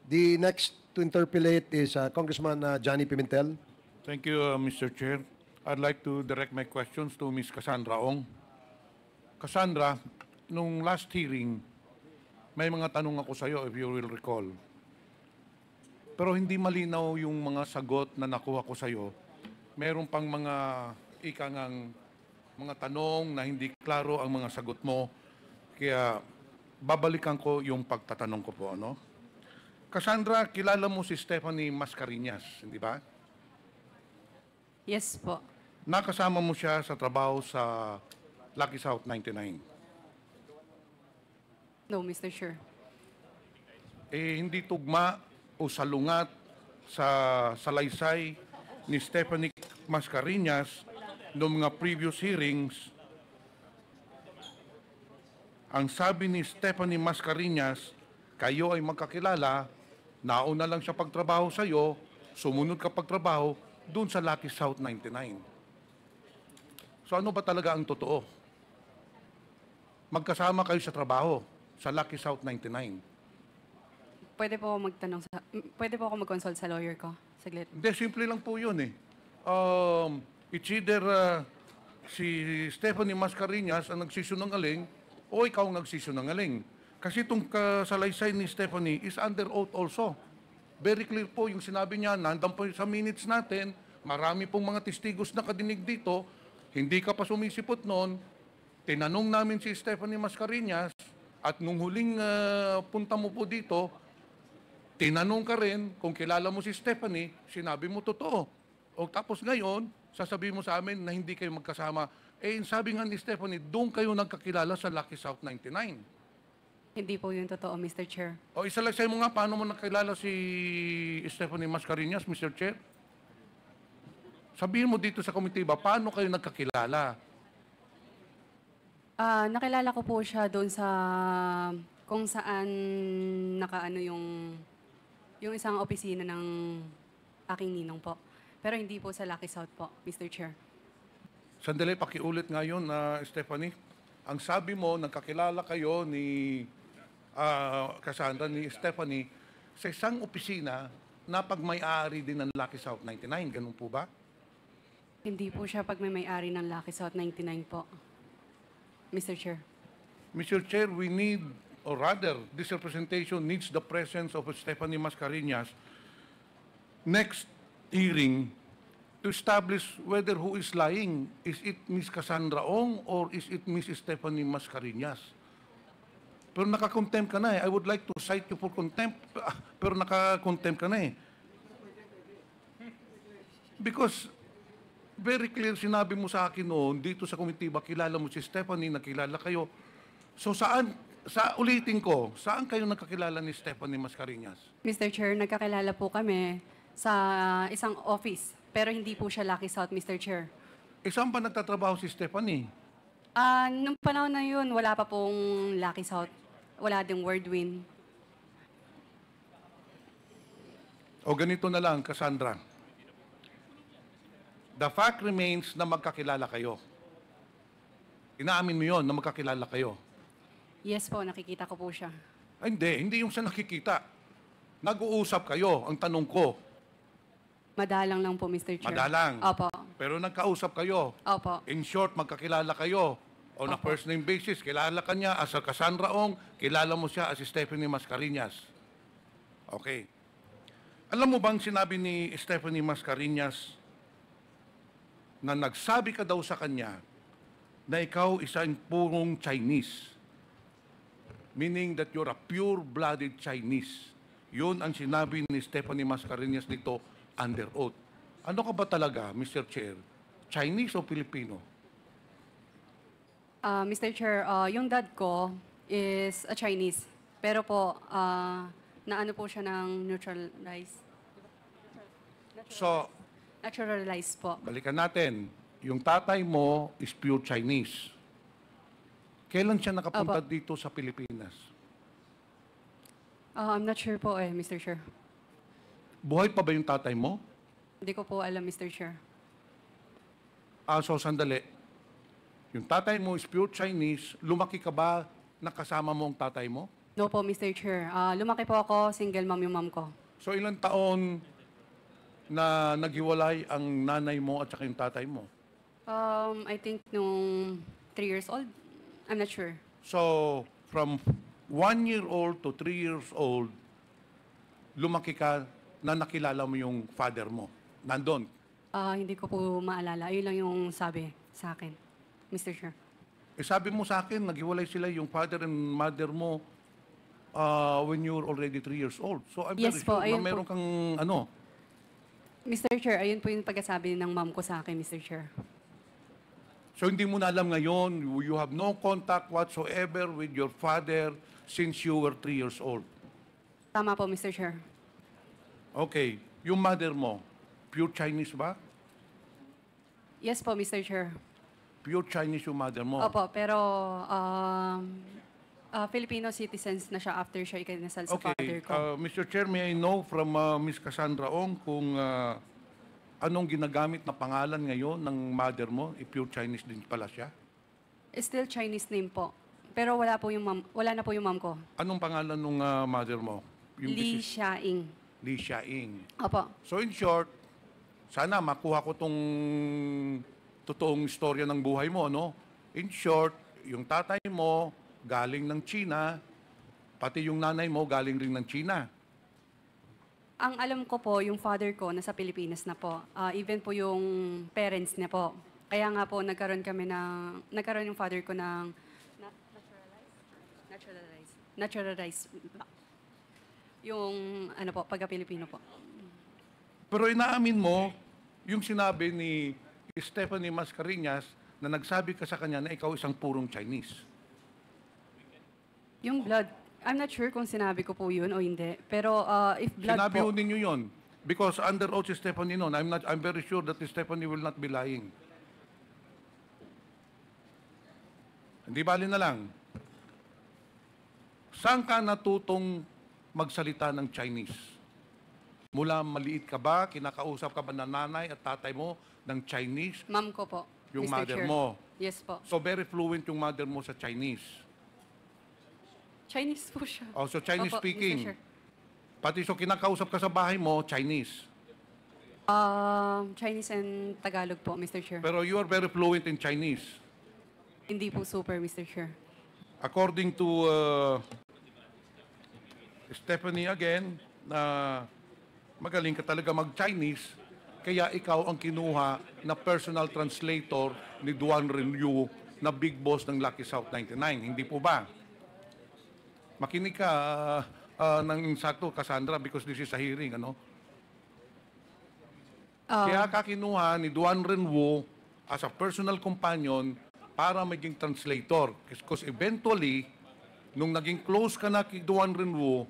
The next to interpolate is Congressman Johnny Pimentel. Thank you, Mr. Chair. I'd like to direct my questions to Ms. Cassandra Ong. Cassandra, nung last hearing, may mga tanong ako sa iyo, if you will recall. Pero hindi malinaw yung mga sagot na nakuha ko sa iyo. Meron pang mga ikangang mga tanong na hindi klaro ang mga sagot mo. Kaya babalikan ko yung pagtatanong ko po, ano? Cassandra, kilala mo si Stephanie Mascareñas, hindi ba? Yes po. Nakasama mo siya sa trabaho sa Lucky South 99. No, Mr. Chair. Hindi tugma o salungat sa salaysay ni Stephanie Mascareñas noong mga previous hearings. Ang sabi ni Stephanie Mascareñas, kayo ay magkakilala, nauna lang siya pagtrabaho sa iyo, sumunod ka pagtrabaho doon sa Lucky South 99. So ano ba talaga ang totoo? Magkasama kayo sa trabaho sa Lucky South 99. Pwede po ako mag-consult sa lawyer ko. Saglit. Hindi, simple lang po yun eh. It's either si Stephanie Mascareñas ang nagsisinungaling o ikaw ang nagsisinungaling. Kasi itong kasalaysay ni Stephanie is under oath also. Very clear po yung sinabi niya, nandan po sa minutes natin, marami pong mga testigos na kadinig dito, hindi ka pa sumisipot noon, tinanong namin si Stephanie Mascareñas, at nung huling punta mo po dito, tinanong ka rin kung kilala mo si Stephanie, sinabi mo totoo. O tapos ngayon, sasabihin mo sa amin na hindi kayo magkasama. Sabi nga ni Stephanie, doon kayo nagkakilala sa Lucky South 99. Hindi po yun totoo, Mr. Chair. O isalaysay mo nga, paano mo nakilala si Stephanie Mascareñas, Mr. Chair? Sabihin mo dito sa komitiba, paano kayo nagkakilala? Nakilala ko po siya doon sa kung saan nakaano yung isang opisina ng aking ninong po. Pero hindi po sa Lucky South po, Mr. Chair. Sandali, pakiulit ngayon na Stephanie. Ang sabi mo, nagkakilala kayo ni Cassandra, ni Stephanie, sa isang opisina na pagmay-ari din ng Lucky South 99. Ganun po ba? Hindi po siya pagmamay-ari ng Lucky South 99 po, Mr. Chair. Mr. Chair, we need, or rather, this representation needs the presence of Stephanie Mascareñas next hearing to establish whether who is lying. Is it Ms. Cassandra Ong or is it Ms. Stephanie Mascareñas? Pero naka-contempt ka na eh. I would like to cite you for contempt, pero naka-contempt ka na eh. Because very clear sinabi mo sa akin noon, dito sa komitiba, kilala mo si Stephanie, nakilala kayo. So ulitin ko, saan kayo nagkakilala ni Stephanie Mascareñas? Mr. Chair, nagkakilala po kami sa isang office, pero hindi po siya Lucky South, Mr. Chair. Saan pa nagtatrabaho si Stephanie? Nung panahon na yun, wala pa pong Lucky South. Wala ding Wordwin. O ganito na lang, Cassandra. The fact remains na magkakilala kayo. Inaamin mo yon na magkakilala kayo. Yes po, nakikita ko po siya. Ay, hindi yung sa nakikita. Nag-uusap kayo, ang tanong ko. Madalang lang po, Mr. Chair. Madalang. Opo. Pero nagkausap kayo. Opo. In short, magkakilala kayo. On a first name basis, kilala ka niya as a Cassandra Ong, kilala mo siya as Stephanie Mascareñas. Okay. Alam mo bang sinabi ni Stephanie Mascareñas na nagsabi ka daw sa kanya na ikaw isang purong Chinese? Meaning that you're a pure-blooded Chinese. Yun ang sinabi ni Stephanie Mascareñas dito under oath. Ano ka ba talaga, Mr. Chair? Chinese o Filipino? Mr. Chair, yung dad ko is a Chinese. Pero po, naano po siya ng naturalized. So, Naturalized po. balikan natin. Yung tatay mo is pure Chinese. Kailan siya nakapunta dito sa Pilipinas? I'm not sure po Mr. Chair. Buhay pa ba yung tatay mo? Hindi ko po alam, Mr. Chair. So sandali. Yung tatay mo is pure Chinese. Lumaki ka ba na kasama mo ang tatay mo? No po, Mr. Chair. Lumaki po ako, single mom yung mom ko. So ilang taon na naghiwalay ang nanay mo at saka yung tatay mo? I think nung 3 years old. I'm not sure. So, from 1 year old to 3 years old, lumaki ka na nakilala mo yung father mo. Nandun. Hindi ko po maalala. Ayun lang yung sabi sa akin, Mr. Chair. Sabi mo sa akin, naghiwalay sila yung father and mother mo when you were already 3 years old. So, I'm Yes very po, sure na ayun meron po. kang ano. Mr. Chair, ayun po yung pagkasabi ng mom ko sa akin, Mr. Chair. So, hindi mo na alam ngayon, you have no contact whatsoever with your father since you were 3 years old. Tama po, Mr. Chair. Okay. Yung mother mo, pure Chinese ba? Yes po, Mr. Chair. Pure Chinese yung mother mo. Opo, pero Filipino citizens na siya after siya ikinasal sa father Okay. ko. Mr. Chair, may I know from Ms. Cassandra Ong kung anong ginagamit na pangalan ngayon ng mother mo? Pure Chinese din pala siya. Still Chinese name po. Pero wala na po yung mom ko. Anong pangalan ng mother mo? Yung Lee business- Xiaing. Lee Xiaing. Opo. So in short, sana makuha ko tong totoong istorya ng buhay mo, no? In short, yung tatay mo galing ng China, pati yung nanay mo galing rin ng China. Ang alam ko po, yung father ko nasa Pilipinas na po. Even po yung parents niya po. Kaya nga po nagkaroon yung father ko ng naturalized. Yung ano po, pagka-Pilipino po. Pero inaamin mo yung sinabi ni Stephanie Mascareñas na nagsabi ka sa kanya na ikaw isang purong Chinese. Yung blood, I'm not sure kung sinabi ko po yun o hindi. Pero if blood Sinabi po, ho ninyo yun. Because under oath si Stephanie noon, I'm very sure that Stephanie will not be lying. Hindi bali na lang. Saan ka natutong magsalita ng Chinese? Mula maliit ka ba, kinakausap ka ba ng nanay at tatay mo ng Chinese? ma'am ko po. Yung Mr. mother Chair. mo. Yes po. So very fluent yung mother mo sa Chinese. Chinese po siya. Oh, so Chinese Opo, Mr. speaking. Chair. Pati so kinakausap ka sa bahay mo, Chinese. Chinese and Tagalog po, Mr. Chair. Pero you are very fluent in Chinese. Hindi po super, Mr. Chair. According to Stephanie again, na magaling ka talaga mag-Chinese, kaya ikaw ang kinuha na personal translator ni Duan Renyu na big boss ng Lucky South 99. Hindi po ba? Makinig ka ng sakto, Cassandra, because this is a hearing, ano? Kaya ka kinuha ni Duan Renwu as a personal companion para maging translator. Because eventually, nung naging close ka na kay Duan Renwu,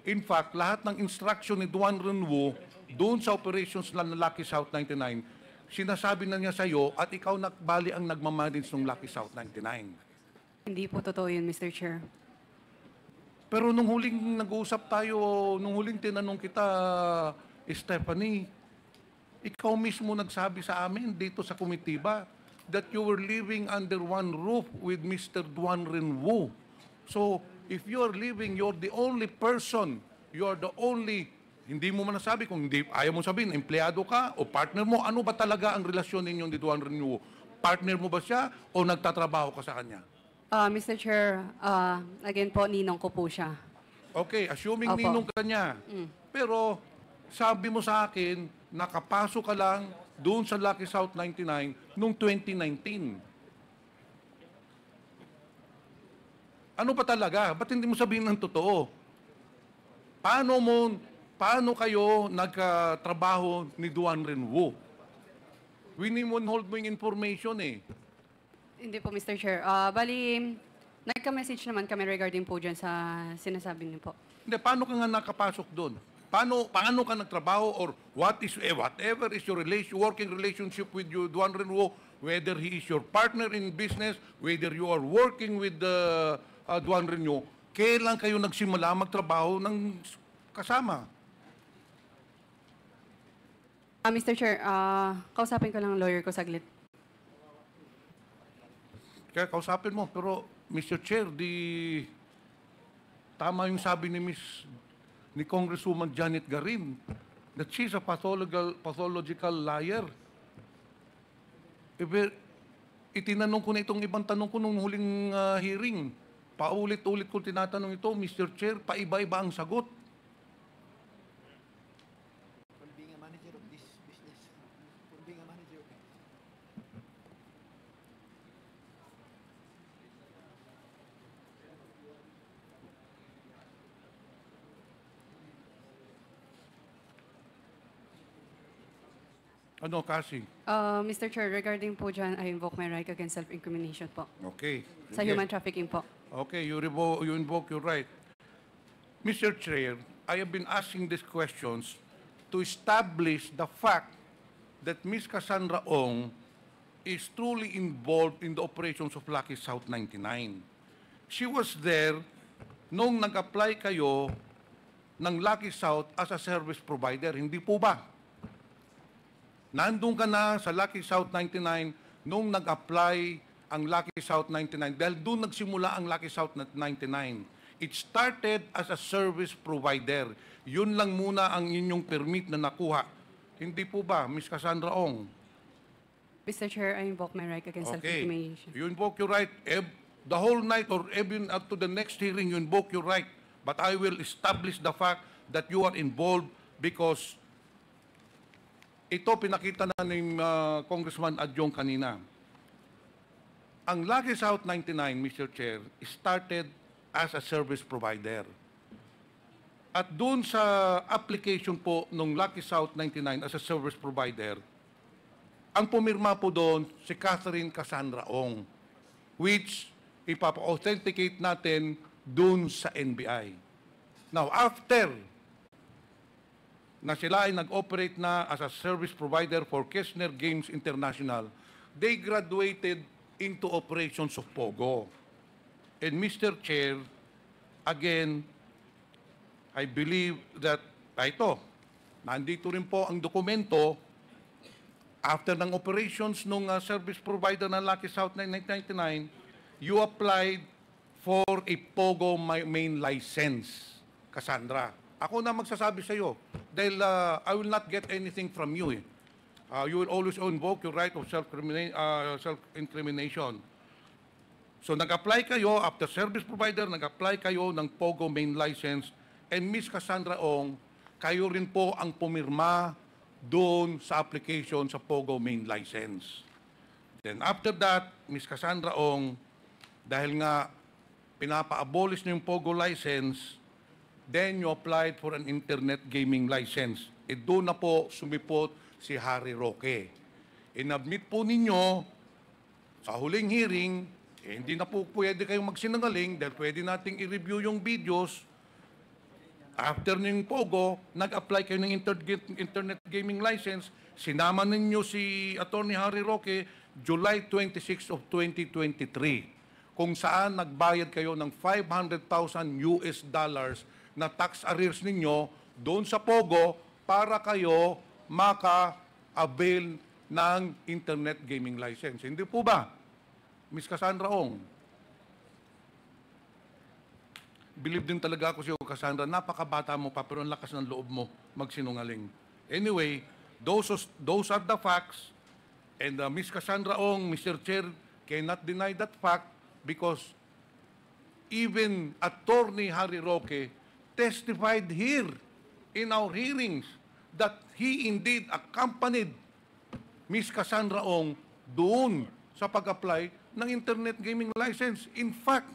in fact, lahat ng instruction ni Duan Renwu doon sa operations ng Lucky South 99, sinasabi na niya sa iyo at ikaw bali ang nagmamanage ng Lucky South 99. Hindi po totoo yun, Mr. Chair. Pero nung huling nag-uusap tayo, nung huling tinanong kita, Stephanie, ikaw mismo nagsabi sa amin dito sa komitiba that you were living under one roof with Mr. Duan Renwu. So, if you're living, you're the only person, you're the only, hindi mo man nasabi kung hindi, ayaw mo sabihin, empleyado ka o partner mo, ano ba talaga ang relasyon ninyong ni Duan Renwu? Partner mo ba siya o nagtatrabaho ka sa kanya? Mr. Chair, again po, ninong ko po siya. Okay, assuming Opo. ninong ka niya. Pero sabi mo sa akin, nakapasok ka lang doon sa Lucky South 99 noong 2019. Ano pa talaga? Ba't hindi mo sabihin ng totoo? Paano kayo nagkatrabaho ni Duan Renwu? Hold mo yung information eh. Hindi po, Mr. Chair. Bali, nagka-message naman kami regarding po dyan sa sinasabi niyo po. Hindi, paano ka nga nakapasok doon? Paano ka nagtrabaho or whatever is your working relationship with you, Duan Renwu, whether he is your partner in business, whether you are working with Duan Renwu, kailan kayo nagsimula magtrabaho ng kasama? Mr. Chair, kausapin ko lang ang lawyer ko saglit. Kaya kausapin mo, pero Mr. Chair, tama yung sabi ni Congresswoman Janet Garin that she's a pathological liar. Itinanong ko na itong ibang tanong ko nung huling hearing. Paulit-ulit ko tinatanong ito, Mr. Chair, paiba-iba ang sagot. Being a manager of this business, being a manager of Ano kasi? Mr. Chair, regarding po dyan, I invoke my right against self-incrimination po. Okay. Sa human trafficking po. Okay, you invoke your right. Mr. Chair, I have been asking these questions to establish the fact that Ms. Cassandra Ong is truly involved in the operations of Lucky South 99. She was there nung nag-apply kayo ng Lucky South as a service provider. Hindi po ba? Nandun ka na sa Lucky South 99 nung nag-apply ang Lucky South 99 dahil doon nagsimula ang Lucky South 99. It started as a service provider. Yun lang muna ang inyong permit na nakuha. Hindi po ba, Ms. Cassandra Ong? Mr. Chair, I invoke my right against self-incrimination. You invoke your right. The whole night or even up to the next hearing, you invoke your right. But I will establish the fact that you are involved because ito pinakita na ni Congressman Adjong kanina. Ang Lucky South 99, Mr. Chair, started as a service provider. At doon sa application po ng Lucky South 99 as a service provider, ang pumirma po doon si Catherine Cassandra Ong, which ipapa-authenticate natin doon sa NBI. Now, after na sila ay nag-operate na as a service provider for Kessner Games International, they graduated into operations of POGO. And Mr. Chair, again, I believe that, nandito rin po ang dokumento, after ng operations ng service provider ng Lucky South 1999, you applied for a POGO main license, Cassandra. Ako na magsasabi sa iyo dahil I will not get anything from you. You will always invoke your right of self-incrimination. So nag-apply kayo, after service provider, nag-apply kayo ng POGO main license, and Miss Cassandra Ong, kayo rin po ang pumirma doon sa application sa POGO main license. Then after that, Miss Cassandra Ong, dahil nga pinapa-abolish niyo yung POGO license, then you applied for an internet gaming license. Doon na po sumipot si Harry Roque. Inadmit po ninyo sa huling hearing, hindi na po pwede kayong magsinungaling dahil pwede nating i-review yung videos. After ng POGO, nag-apply kayo ng internet gaming license, sinama ninyo si Attorney Harry Roque July 26 of 2023, kung saan nagbayad kayo ng $500,000 na tax arrears ninyo doon sa POGO para kayo maka-avail ng internet gaming license. Hindi po ba, Miss Cassandra Ong? Believe din talaga ako sa iyo, Cassandra, napakabata mo pa pero ang lakas ng loob mo magsinungaling. Anyway, those are the facts, and Miss Cassandra Ong, Mr. Chair, cannot deny that fact because even Attorney Harry Roque testified here in our hearings that he indeed accompanied Miss Cassandra Ong doon sa pag-apply ng internet gaming license. In fact,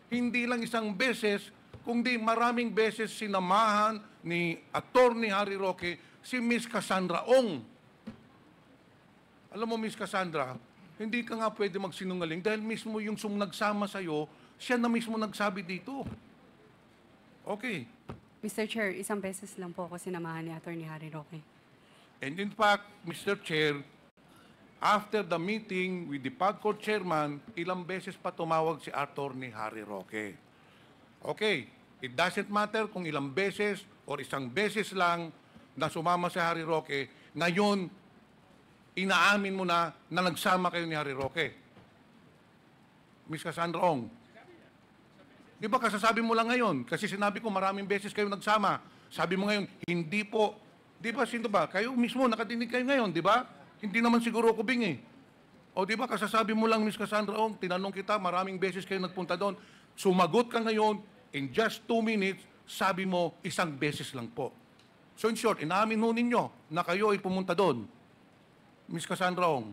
hindi lang isang beses, kundi maraming beses sinamahan ni Attorney Harry Roque si Miss Cassandra Ong. Alam mo, Miss Cassandra, hindi ka nga pwede magsinungaling dahil mismo yung nagsama sa'yo, siya na mismo nagsabi dito. Okay. Mr. Chair, isang beses lang po ako sinamahan ni Attorney Harry Roque. And in fact, Mr. Chair, after the meeting with the PAGCOR chairman, ilang beses pa tumawag si Attorney Harry Roque. Okay, it doesn't matter kung ilang beses or isang beses lang na sumama si Harry Roque, ngayon, inaamin mo na nagsama kayo ni Harry Roque. Miss Cassandra Ong, di ba kasasabi mo lang ngayon? Kasi sinabi ko maraming beses kayo nagsama. Sabi mo ngayon, hindi po. Di ba, sino ba? Kayo mismo, nakadinig kayo ngayon, di ba? Hindi naman siguro kubing eh. O di ba, kasasabi mo lang, Miss Cassandra Ong, tinanong kita, maraming beses kayo nagpunta doon. Sumagot ka ngayon, in just 2 minutes, sabi mo, isang beses lang po. So in short, inaamin ho ninyo na kayo ay pumunta doon. Miss Cassandra Ong.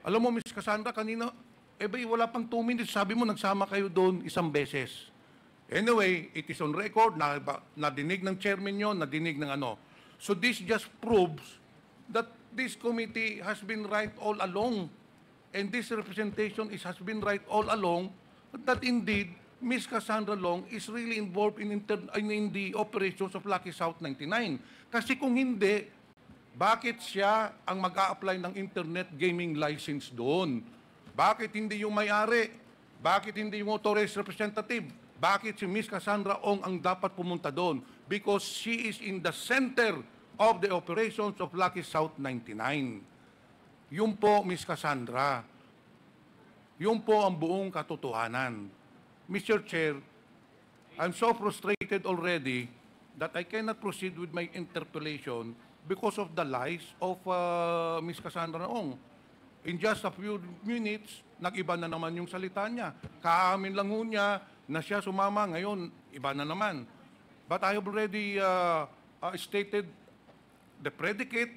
Alam mo, Miss Cassandra, kanina, wala pang 2 minutes, sabi mo, nagsama kayo doon isang beses. Anyway, it is on record, nadinig ng chairman nyo, nadinig ng ano. So this just proves that this committee has been right all along. And this representation has been right all along that indeed, Ms. Cassandra Long is really involved in the operations of Lucky South 99. Kasi kung hindi, bakit siya ang mag-a-apply ng internet gaming license doon? Bakit hindi yung may-ari? Bakit hindi yung authorized representative? Bakit si Ms. Cassandra Ong ang dapat pumunta doon? Because she is in the center of the operations of Lucky South 99. Yun po, Ms. Cassandra. Yun po ang buong katotohanan. Mr. Chair, I'm so frustrated already that I cannot proceed with my interpellation because of the lies of Ms. Cassandra Ong. In just a few minutes, nag-iba na naman yung salita niya. Kaamin lang ho niya na siya sumama, ngayon, iba na naman. But I have already stated the predicate,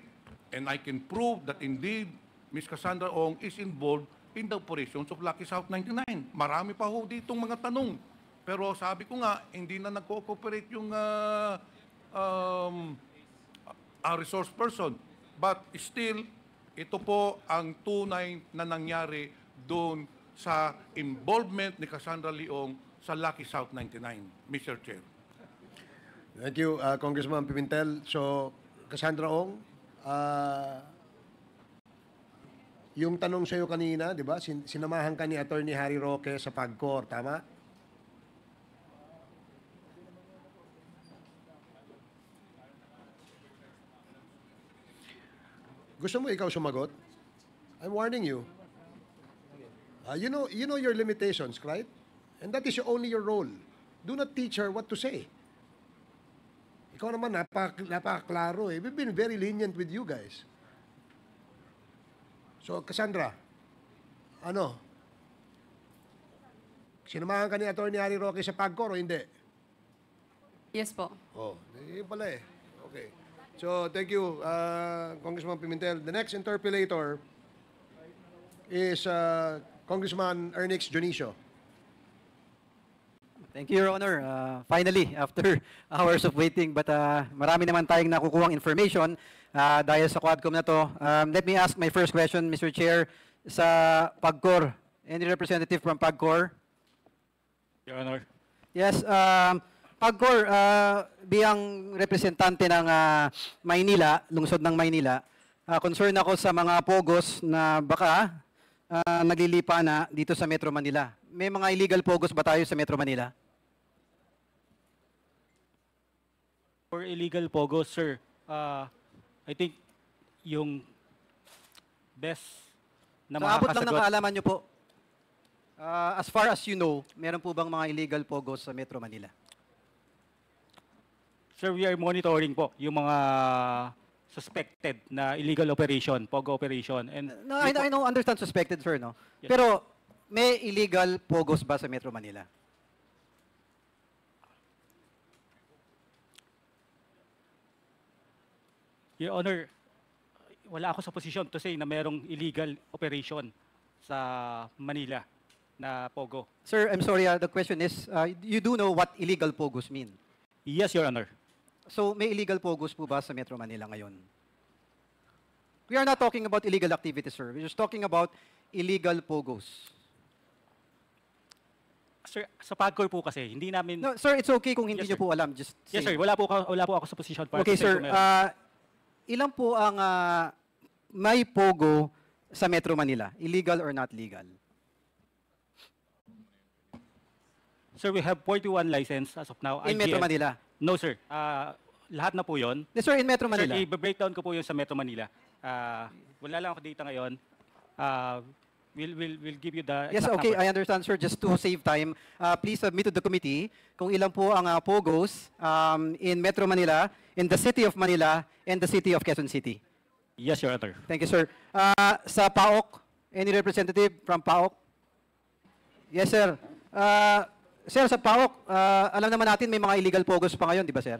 and I can prove that indeed, Ms. Cassandra Ong is involved in the operations of Lucky South 99. Marami pa ho ditong mga tanong. Pero sabi ko nga, hindi na nag-cooperate yung resource person. But still, ito po ang tunay na nangyari doon sa involvement ni Cassandra Leong sa Lucky South 99, Mr. Chair. Thank you, Congressman Pimentel. So, Cassandra Ong, yung tanong sa'yo kanina, di ba, sinamahan ka ni Attorney Harry Roque sa PAGCOR, tama? Gusto mo ikaw sumagot? I'm warning you. You know your limitations, right? And that is only your role. Do not teach her what to say. Ikaw naman, napakaklaro eh. We've been very lenient with you guys. So, Cassandra, ano? Sinamahan ka ni Atty. Harry Roque sa PAGCOR o hindi? Yes po. Oh, yun pala eh. Okay. So, thank you, Congressman Pimentel. The next interpellator is Congressman Ernix Junicio. Thank you, Your Honor. Finally, after hours of waiting, but marami naman tayong nakukuhang information dahil sa Quadcom na to. Let me ask my first question, Mr. Chair, sa PAGCOR. Any representative from PAGCOR? Your Honor. Yes, PAGCOR, bilang representante ng Maynila, lungsod ng Maynila, concern ako sa mga pogos na baka naglilipa na dito sa Metro Manila. May mga illegal pogos ba tayo sa Metro Manila? For illegal pogos, sir, I think yung best na Sa abot lang ng makakasagot. kaalaman nyo po, as far as you know, meron po bang mga illegal pogos sa Metro Manila? Sir, we are monitoring po yung mga suspected na illegal operation, pogo operation. And No, I know, understand suspected, sir, no? Yes. Pero may illegal pogos ba sa Metro Manila? Your Honor, wala ako sa posisyon to say na merong illegal operation sa Manila na pogo. Sir, I'm sorry, the question is, you do know what illegal pogos mean? Yes, Your Honor. So may illegal pogos po ba sa Metro Manila ngayon? We are not talking about illegal activities, sir. We're just talking about illegal pogos. Sir, sa PAGCOR po kasi, hindi namin... No, sir, it's okay kung hindi Yes, nyo sir. po alam. Just Yes, say. sir. Wala po ako sa posisyon para Okay, to say sir. kung meron. Ilan po ang may pogo sa Metro Manila? Illegal or not legal? Sir, we have 41 license as of now. In Metro IGL. Manila? No, sir. Lahat na po yun. Yes, sir, in Metro Manila. Sir, i-breakdown ko po yun sa Metro Manila. Wala lang ako data ngayon. We'll give you the Yes, exact okay, number. I understand, sir. Just to save time, please submit to the committee kung ilan po ang pogos in Metro Manila, in the city of Manila, and the city of Quezon City. Yes, Your Honor. Thank you, sir. Sa PAOK, any representative from PAOK? Yes, sir. Sir, sa PAOK, alam naman natin may mga illegal pogos pa ngayon, di ba, sir?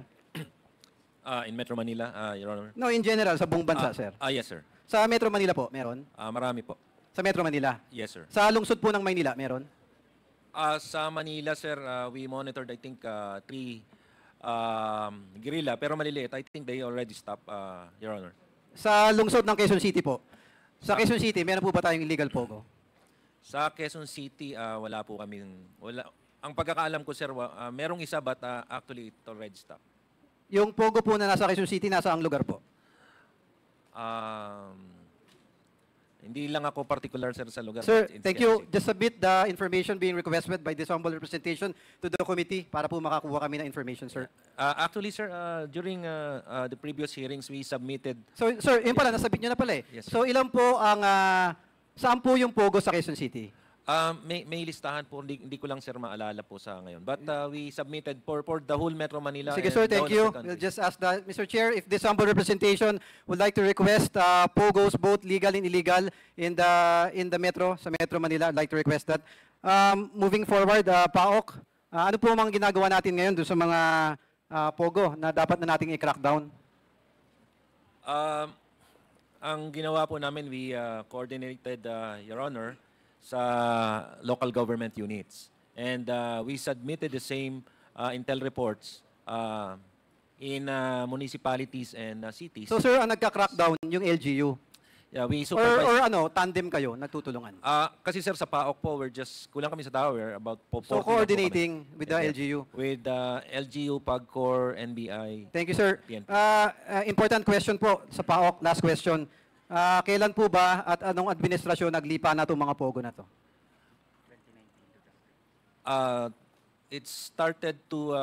In Metro Manila, Your Honor. No, in general, sa buong bansa, sir. Yes, sir. Sa Metro Manila po, meron? Marami po. Sa Metro Manila? Yes, sir. Sa lungsod po ng Maynila, meron? Sa Manila, sir, we monitored, I think, 3 guerrilla, pero maliliit. I think they already stopped, Your Honor. Sa lungsod ng Quezon City po. Sa Quezon City, meron po ba tayong illegal pogo? Sa Quezon City, wala po kaming... Wala. Ang pagkakaalam ko, sir, merong isa, but actually, it already stopped. Yung pogo po na nasa Quezon City, nasa ang lugar po? Hindi lang ako particular, sir, sa lugar. Sir, It's thank you. Just submit the information being requested by this humble representation to the committee para po makakuha kami ng information, sir. Actually, sir, during the previous hearings, we submitted... So, sir, yun pala, nasabit nyo na pala eh. Yes, sir. So, ilan po ang... saan po yung pogo sa Quezon City? May listahan po, hindi ko lang, sir, maalala po sa ngayon. But we submitted for the whole Metro Manila. Sige, and sir, the thank whole of you. the country. We'll just ask the... Mr. Chair, if this humble representation would like to request pogos, both legal and illegal, in the Metro, sa Metro Manila, I'd like to request that. Moving forward, PAOK, ano po mga ginagawa natin ngayon doon sa mga pogo na dapat na nating i-crack down? Ang ginawa po namin, we coordinated, Your Honor, sa local government units. And we submitted the same intel reports in municipalities and cities. So, sir, ang nagka-crack down yung LGU? Yeah, we supervise. Or ano, tandem kayo, nagtutulungan? Kasi, sir, sa PAOK po, kulang kami sa tower, about 40 So, lang po coordinating kami. with the Yes, LGU? With LGU, PAGCOR, NBI. Thank you, sir. PNP. Important question po sa PAOK. Last question. Kailan po ba at anong administrasyon naglipa na itong mga pogo na to? It started to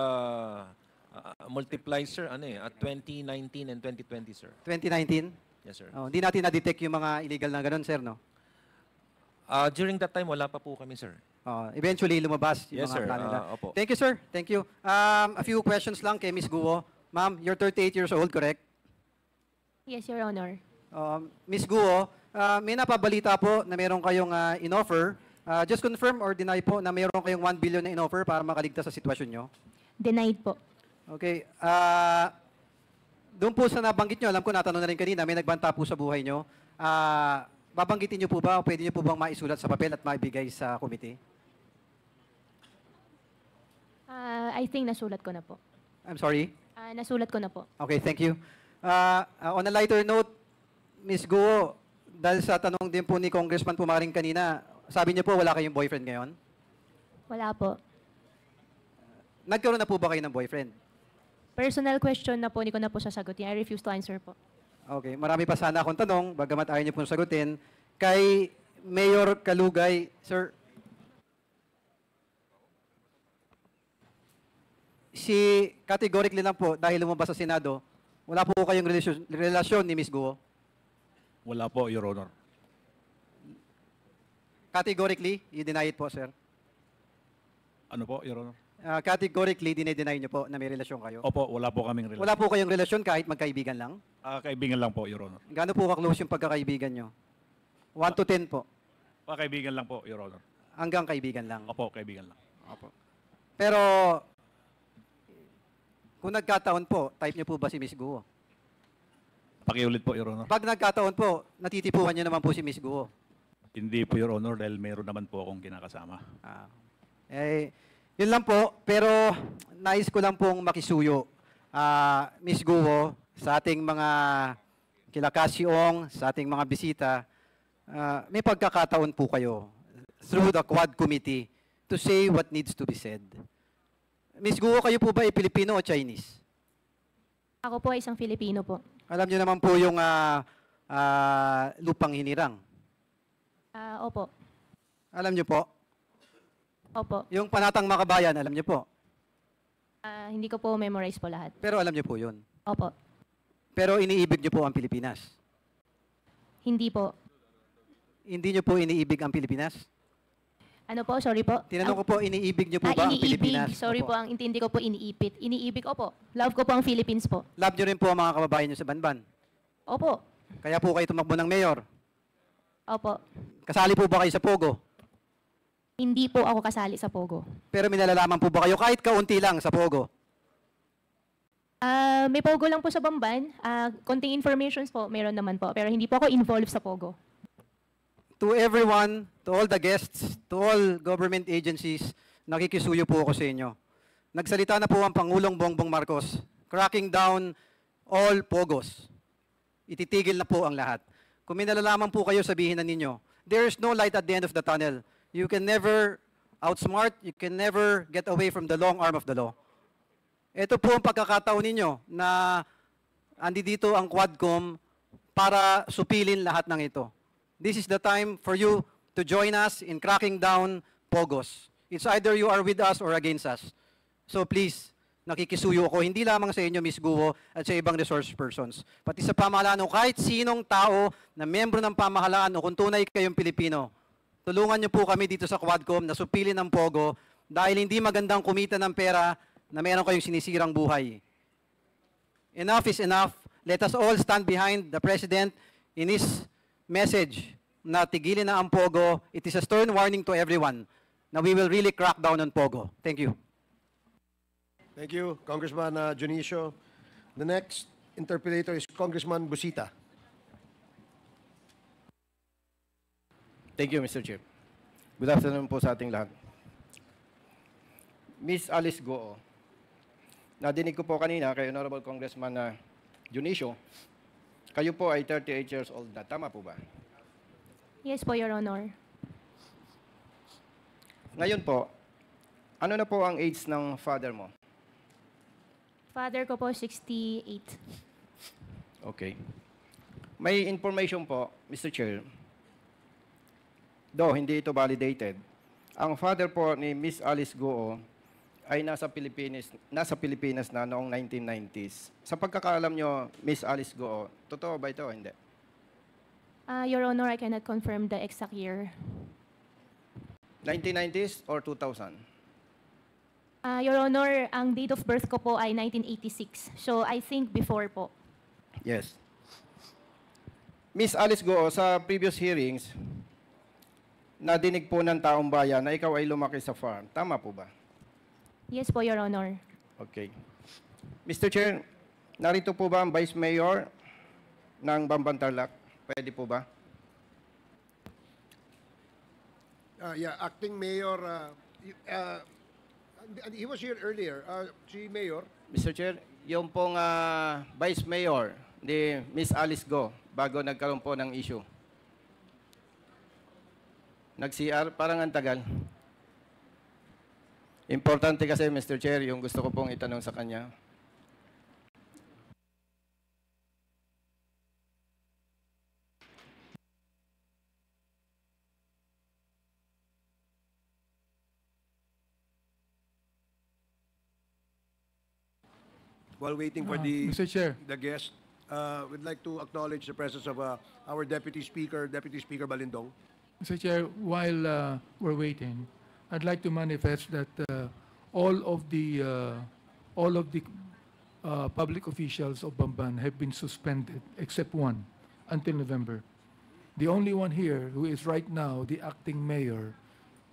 multiply, sir, at 2019 and 2020, sir. 2019? Yes, sir. Hindi natin na-detect yung mga illegal na ganun, sir, no? During that time, wala pa po kami, sir. Eventually, lumabas yung Yes, mga sir. plano nila. Opo. Thank you, sir. Thank you. A few questions lang kay Ms. Guo. Ma'am, you're 38 years old, correct? Yes, Your Honor. Ms. Guo, may napabalita po na meron kayong in-offer. Just confirm or deny po na meron kayong 1 billion na in-offer para makaligtas sa sitwasyon nyo? Denied po. Okay. Doon po sa nabanggit nyo, alam ko natanong na rin kanina, may nagbanta po sa buhay nyo. Babanggitin nyo po ba o pwede nyo po bang maisulat sa papel at maibigay sa committee? I think nasulat ko na po. I'm sorry? Nasulat ko na po. Okay, thank you. On a lighter note, Ms. Guo, dahil sa tanong din po ni Congressman Pumaring kanina, sabi niyo po wala kayong boyfriend ngayon? Wala po. Nagkaroon na po ba kayo ng boyfriend? Personal question na po, hindi ko na po sasagutin. I refuse to answer po. Okay, marami pa sana akong tanong, bagamat ayaw niyo pong sagutin. Kay Mayor Kalugay, sir, categorically lang po, dahil lumabas sa Senado, wala po kayong relasyon ni Ms. Guo? Wala po, Your Honor. Categorically, you deny it po, sir? Ano po, Your Honor? Categorically, dinay niyo po na may relasyon kayo? Opo, wala po kaming relasyon. Wala po kayong relasyon kahit magkaibigan lang? Kaibigan lang po, Your Honor. Gaano po ka-close yung pagkakaibigan nyo? 1 to 10 po? Kaibigan lang po, Your Honor. Hanggang kaibigan lang? Opo, kaibigan lang. Opo. Pero, kung nagkataon po, type niyo po ba si Ms. Guo? Pakiulit po, Your Honor. Pag nagkataon po, natitipuhan niyo naman po si Ms. Guo? Hindi po, Your Honor, dahil meron naman po akong kinakasama. Yun lang po, pero nais ko lang pong makisuyo, Ms. Guo, sa ating mga kilakasyong, sa ating mga bisita, may pagkakataon po kayo through the Quad Committee to say what needs to be said. Ms. Guo, kayo po ba ay Pilipino o Chinese? Ako po ay isang Filipino po. Alam niyo naman po yung lupang hinirang. Opo. Alam niyo po? Opo. Yung panatang makabayan, alam niyo po? Hindi ko po memorize po lahat. Pero alam niyo po yun? Opo. Pero iniibig niyo po ang Pilipinas? Hindi po. Hindi niyo po iniibig ang Pilipinas? Ano po? Sorry po. Tinanong ko po, iniibig niyo po ba ang Pilipinas? Sorry po, ang intindi ko po iniipit. Iniibig, opo. Love ko po ang Philippines po. Love niyo rin po ang mga kababayan niyo sa Banban? Opo. Kaya po kayo tumakbo ng mayor? Opo. Kasali po ba kayo sa Pogo? Hindi po ako kasali sa Pogo. Pero may nalalaman po ba kayo kahit kaunti lang sa Pogo? May Pogo lang po sa Bamban. Konting informations po, meron naman po. Pero hindi po ako involved sa Pogo. To everyone, to all the guests, to all government agencies, nakikisuyo po ako sa inyo. Nagsalita na po ang Pangulong Bongbong Marcos, cracking down all Pogos. Ititigil na po ang lahat. Kung may nalalaman po kayo, sabihin na ninyo, there is no light at the end of the tunnel. You can never outsmart, you can never get away from the long arm of the law. Ito po ang pagkakataon ninyo na andi dito ang Quadcom para supilin lahat ng ito. This is the time for you to join us in cracking down Pogos. It's either you are with us or against us. So please, nakikisuyo ako, hindi lamang sa inyo, Ms. Guo, at sa ibang resource persons, pati sa pamahalaan o kahit sinong tao na membro ng pamahalaan o kung tunay kayong Pilipino. Tulungan niyo po kami dito sa Quadcom na supilin ang Pogo dahil hindi magandang kumita ng pera na meron kayong sinisirang buhay. Enough is enough. Let us all stand behind the President in his message na tigilin na ang Pogo. It is a stern warning to everyone na we will really crack down on Pogo. Thank you. Thank you, Congressman Junicio. The next interpellator is Congressman Busita. Thank you, Mr. Chair. Good afternoon po sa ating lahat. Miss Alice Guo, nadinig ko po kanina kay Honorable Congressman Junicio, kayo po ay 38 years old na. Tama po ba? Yes po, Your Honor. Ngayon po, ano na po ang age ng father mo? Father ko po, 68. Okay. May information po, Mr. Chair, though hindi ito validated, ang father po ni Miss Alice Guo ay nasa Pilipinas na noong 1990s. Sa pagkakaalam nyo, Miss Alice Guo, totoo ba ito o hindi? Your Honor, I cannot confirm the exact year. 1990s or 2000? Your Honor, ang date of birth ko po ay 1986. So I think before po. Yes. Miss Alice Go, sa previous hearings, nadinig po ng taong bayan na ikaw ay lumaki sa farm. Tama po ba? Yes po, Your Honor. Okay. Mr. Chair, narito po ba ang Vice Mayor ng Bambantarlac? Pwede po ba? Yeah, acting mayor, he was here earlier. Si Mayor, Mr. Chair, yung pong Vice Mayor ni Miss Alice Go bago nagkaroon po ng issue. Nag-CR, parang ang tagal. Importante kasi, Mr. Chair, yung gusto ko pong itanong sa kanya. while waiting for Mr. Chair. the guest, we'd like to acknowledge the presence of our Deputy Speaker Balindong. Mr. Chair, while we're waiting, I'd like to manifest that all of the public officials of Bamban have been suspended, except one, until November. The only one here who is right now the acting mayor,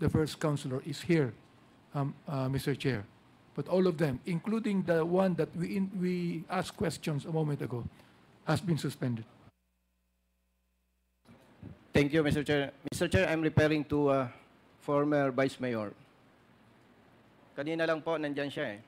the first councilor, is here, Mr. Chair. But all of them, including the one that we asked questions a moment ago, has been suspended. Thank you, Mr. Chair. Mr. Chair, I'm referring to former Vice Mayor. Kanina lang po, nandyan siya eh.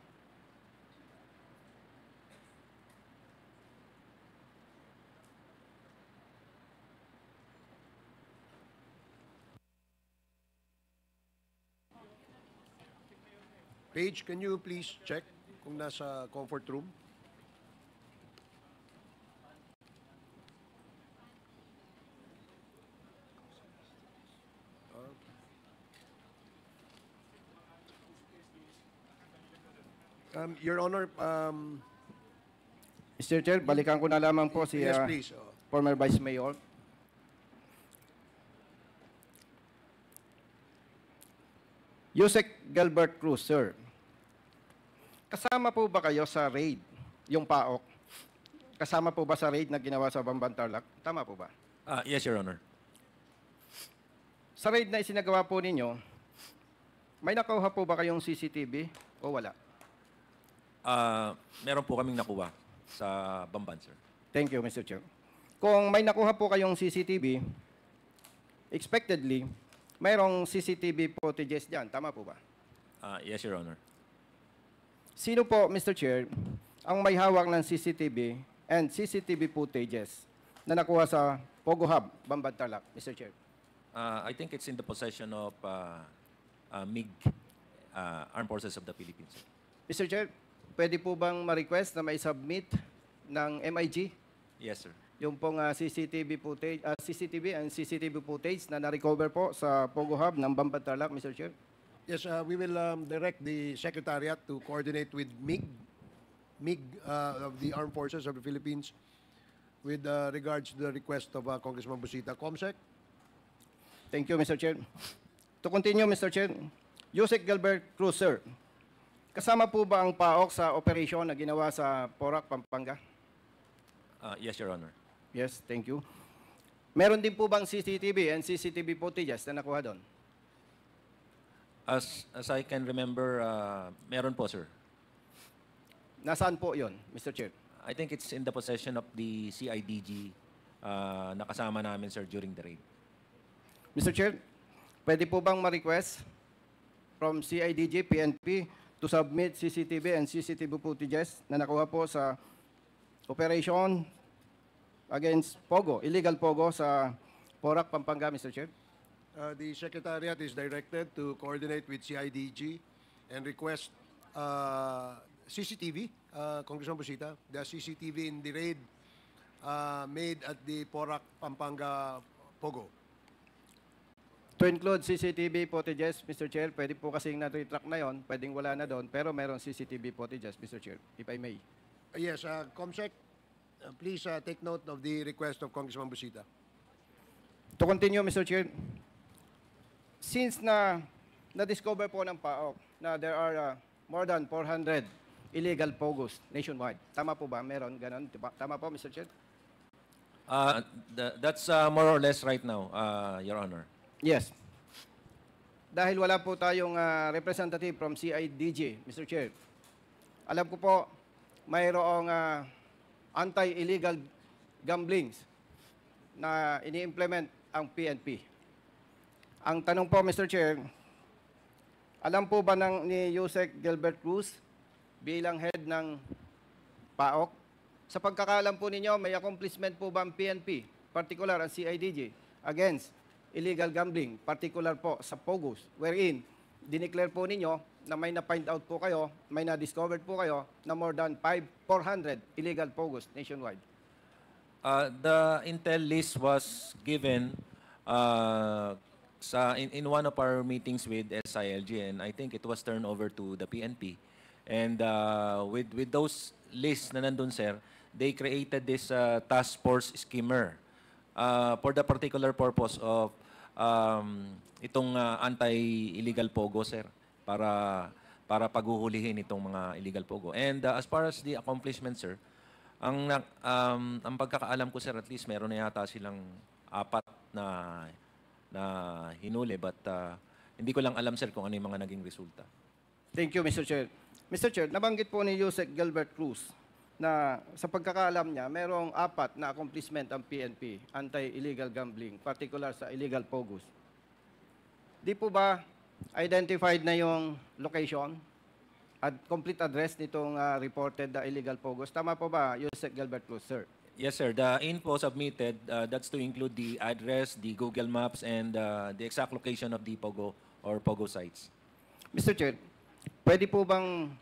Paige, can you please check kung nasa comfort room? Your Honor, Mr. Chair, balikan ko na lamang po si yes, please. former Vice Mayor. Yusek Gilbert Cruz, sir. Kasama po ba kayo sa raid, yung PAOK? Kasama po ba sa raid na ginawa sa Bambantarlac? Tama po ba? Yes, Your Honor. Sa raid na isinagawa po ninyo, may nakuha po ba kayong CCTV o wala? Meron po kaming nakuha sa Bamban, sir. Thank you, Mr. Chair. Kung may nakuha po kayong CCTV, expectedly, mayroong CCTV footages dyan. Tama po ba? Yes, Your Honor. Sino po, Mr. Chair, ang may hawak ng CCTV and CCTV footages na nakuha sa Pogo Hub, Bambantarlac, Mr. Chair? I think it's in the possession of MIG, Armed Forces of the Philippines. Sir. Mr. Chair, pwede po bang ma-request na mai-submit ng MIG? Yes, sir. Yung pong CCTV footage, CCTV and CCTV footage na na-recover po sa Pogo Hub ng Bambantarlac, Mr. Chair? Yes, we will direct the Secretariat to coordinate with MIG of the Armed Forces of the Philippines with regards to the request of Congressman Busita. Comsec? Thank you, Mr. Chair. To continue, Mr. Chair, Yusek Gilbert Cruz, sir. Kasama po ba ang PAOK sa operasyon na ginawa sa Porac, Pampanga? Yes, Your Honor. Yes, thank you. Meron din po bang CCTV and CCTV footages na nakuha doon? As I can remember, meron po, sir. Nasaan po yon, Mr. Chair? I think it's in the possession of the CIDG na kasama namin, sir, during the raid. Mr. Chair, pwede po bang ma-request from CIDG, PNP, to submit CCTV and CCTV footages na nakuha po sa operation against Pogo, illegal Pogo sa Porac, Pampanga, Mr. Chair? The Secretariat is directed to coordinate with CIDG and request CCTV, Congressman Busita, the CCTV in the raid made at the Porac, Pampanga, Pogo. To include CCTV footages, Mr. Chair, pwede po kasing na-retract na yon, pwedeng wala na doon, pero meron CCTV footages, Mr. Chair, if I may. Yes, Comsec, please take note of the request of Congressman Busita. To continue, Mr. Chair, since na-discover po ng PAOK na there are more than 400 illegal POGOs nationwide. Tama po ba? Meron ganon? Diba? Tama po, Mr. Chair? That's more or less right now, Your Honor. Yes. Dahil wala po tayong representative from CIDG, Mr. Chair. Alam ko po, mayroong anti-illegal gamblings na ini-implement ang PNP. Ang tanong po, Mr. Chair, alam po ba ni Yusek Gilbert Cruz bilang head ng PAOK? Sa pagkakaalam po ninyo, may accomplishment po ba ang PNP, particular ang CIDG, against illegal gambling, particular po sa POGOs, wherein dineclare po ninyo na may na-find out po kayo, may na-discovered po kayo na more than 400 illegal POGOs nationwide? The intel list was given in one of our meetings with SILG, and I think it was turned over to the PNP. And with those lists na nandun, sir, they created this task force skimmer for the particular purpose of itong anti-illegal POGO, sir, para paghuhulihin itong mga illegal POGO. And as far as the accomplishment, sir, ang pagkakaalam ko, sir, at least meron na yata silang 4 na hinuli, but hindi ko lang alam, sir, kung ano yung mga naging resulta. Thank you, Mr. Chair. Mr. Chair, nabanggit po ni Yusek Gilbert Cruz na sa pagkakaalam niya, merong 4 na accomplishment ang PNP, anti-illegal gambling, particular sa illegal POGOs. Di po ba identified na yung location at complete address nitong reported na illegal POGOs? Tama po ba, Yusek Gilbert Cruz, sir? Yes, sir. The info submitted, that's to include the address, the Google Maps, and the exact location of the POGO or POGO sites. Mr. Chair, pwede po bang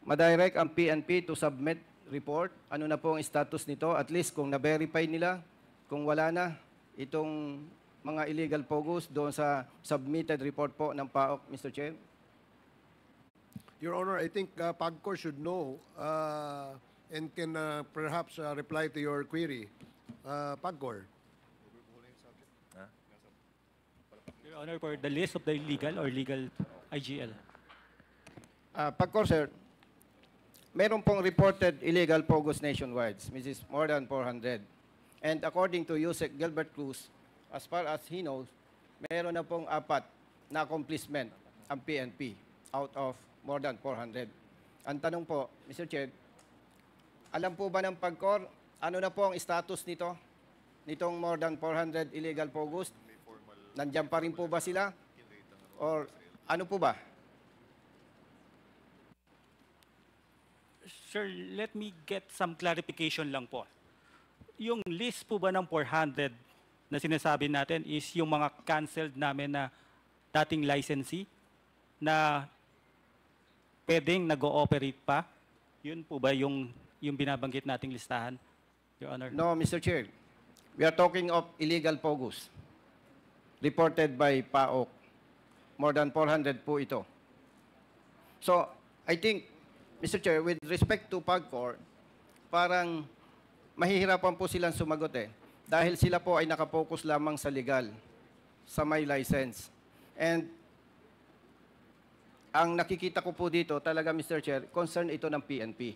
madirect ang PNP to submit report? Ano na po ang status nito? At least kung na-verify nila, kung wala na itong mga illegal POGOs doon sa submitted report po ng PAOK, Mr. Chair? Your Honor, I think PAGCOR should know and can perhaps reply to your query. PAGCOR. Your Honor, for the list of the illegal or legal IGL. PAGCOR, sir, meron pong reported illegal POGOs nationwide, which is more than 400. And according to Yusek Gilbert Cruz, as far as he knows, meron na pong 4 na accomplishment ang PNP out of more than 400. Ang tanong po, Mr. Chair, alam po ba ng PAGCOR, ano na po ang status nito? Nitong more than 400 illegal POGOs? Nandiyan pa rin po ba sila? Or ano po ba? Sir, let me get some clarification lang po. Yung list po ba ng 400 na sinasabi natin is yung mga canceled namin na dating licensee na pwedeng nag-ooperate pa? Yun po ba yung binabanggit nating listahan, Your Honor? No, Mr. Chair. We are talking of illegal POGOs reported by PAOK. More than 400 po ito. So, I think, Mr. Chair, with respect to PAGCOR, parang mahihirapan po silang sumagot dahil sila po ay nakapokus lamang sa legal, sa may license. And ang nakikita ko po dito talaga, Mr. Chair, concern ito ng PNP.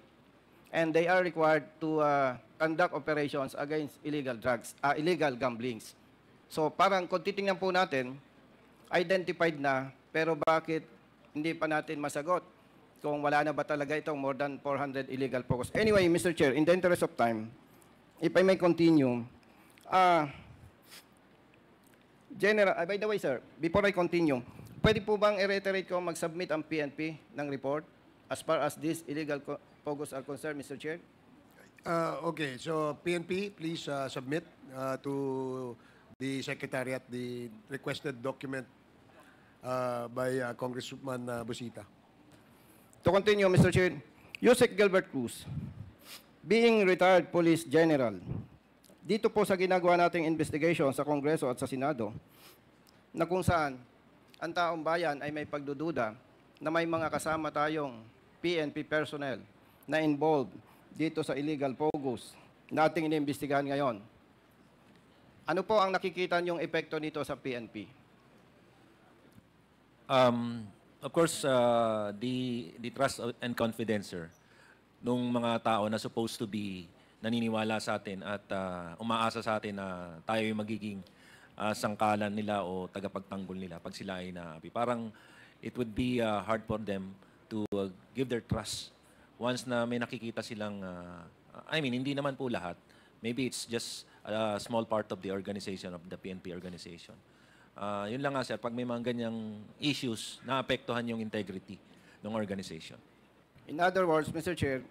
And they are required to conduct operations against illegal drugs, illegal gamblings. So parang kung titingnan po natin, identified na, pero bakit hindi pa natin masagot kung wala na ba talaga itong more than 400 illegal POGOs? Anyway, Mr. Chair, in the interest of time, if I may continue, by the way, sir, before I continue, pwede po bang i-reiterate ko mag-submit ang PNP ng report as far as these illegal POGOs are concerned, Mr. Chair? Okay, so PNP, please submit to the Secretariat the requested document by Congressman Busita. To continue, Mr. Chair, Yusek Gilbert Cruz, being retired Police General, dito po sa ginagawa nating investigation sa Kongreso at sa Senado, na kung saan ang taong bayan ay may pagdududa na may mga kasama tayong PNP personnel na involved dito sa illegal POGOs na ating iniimbestigahan ngayon. Ano po ang nakikita niyong epekto nito sa PNP? Of course, the trust and confidence, sir, nung mga tao na supposed to be naniniwala sa atin at umaasa sa atin na tayo yung magiging sangkalan nila o tagapagtanggol nila pag sila ay naapi. Parang it would be hard for them to give their trust once na may nakikita silang, I mean, hindi naman po lahat. Maybe it's just a small part of the organization, of the PNP organization. Yun lang nga, sir, pag may mga ganyang issues, naapektuhan yung integrity ng organization. In other words, Mr. Chair,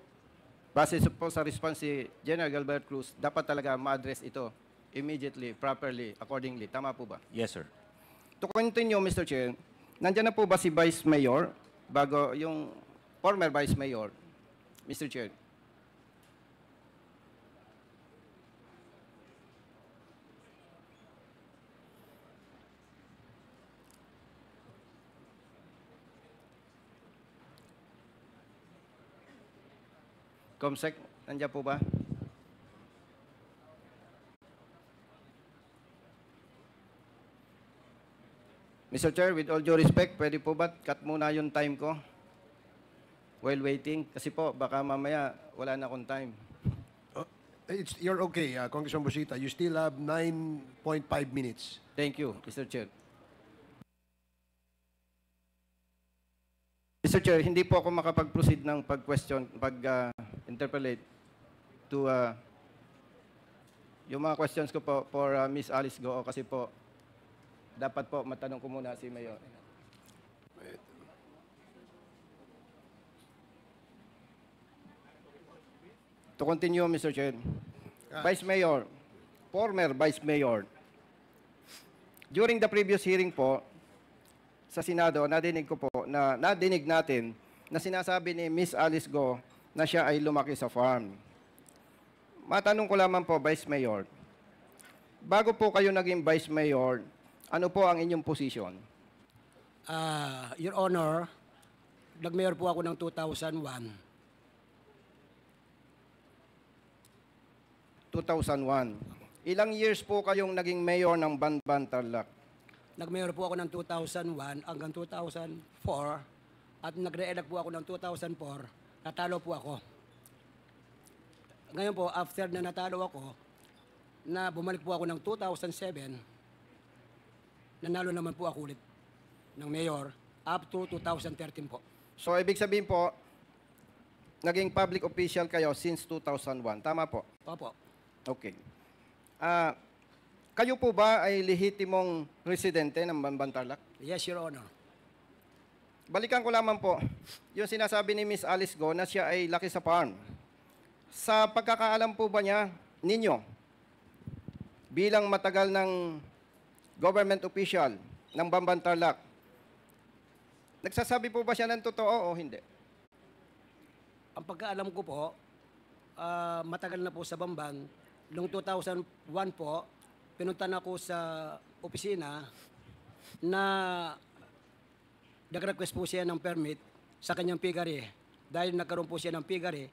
base po sa response si General Gilbert Cruz, dapat talaga ma-address ito immediately, properly, accordingly. Tama po ba? Yes, sir. To continue, Mr. Chair, nandiyan na po ba si Vice Mayor, bago yung former Vice Mayor, Mr. Chair? Comsec, nandiyan po ba? Mr. Chair, with all due respect, pwede po ba cut muna yung time ko while waiting? Kasi po, baka mamaya wala na akong time. You're okay, Congressman Busita. You still have 9.5 minutes. Thank you, Mr. Chair. Mr. Chair, hindi po ako makapag-proceed ng pag-question, pag-interpolate to yung mga questions ko po for Ms. Alice Go kasi po dapat po matanong ko muna si Mayor. To continue, Mr. Chair. Vice Mayor, former Vice Mayor, during the previous hearing po, sa Senado, nadinig natin na sinasabi ni Ms. Alice Go na siya ay lumaki sa farm. Matanong ko lamang po, Vice Mayor, bago po kayo naging Vice Mayor, ano po ang inyong posisyon? Your Honor, nag-mayor po ako ng 2001. 2001. Ilang years po kayong naging mayor ng Banban, Tarlac? Nag-mayor po ako ng 2001 hanggang 2004 at nag-re-elect po ako ng 2004. Natalo po ako. Ngayon po, after na natalo ako, na bumalik po ako ng 2007, nanalo naman po ako ulit ng mayor up to 2013 po. So, ibig sabihin po, naging public official kayo since 2001. Tama po? Opo. Okay. Kayo po ba ay lehitimong residente ng Banban, Tarlac? Yes, Your Honor. Balikan ko lamang po, yung sinasabi ni Ms. Alice Go na siya ay laki sa farm. Sa pagkakaalam po ba niya, ninyo, bilang matagal ng government official ng Banban, Tarlac, nagsasabi po ba siya ng totoo o hindi? Ang pagkaalam ko po, matagal na po sa Bamban. Noong 2001 po, pinunta na ako sa opisina na nag-request po siya ng permit sa kanyang piggery. Dahil nagkaroon po siya ng piggery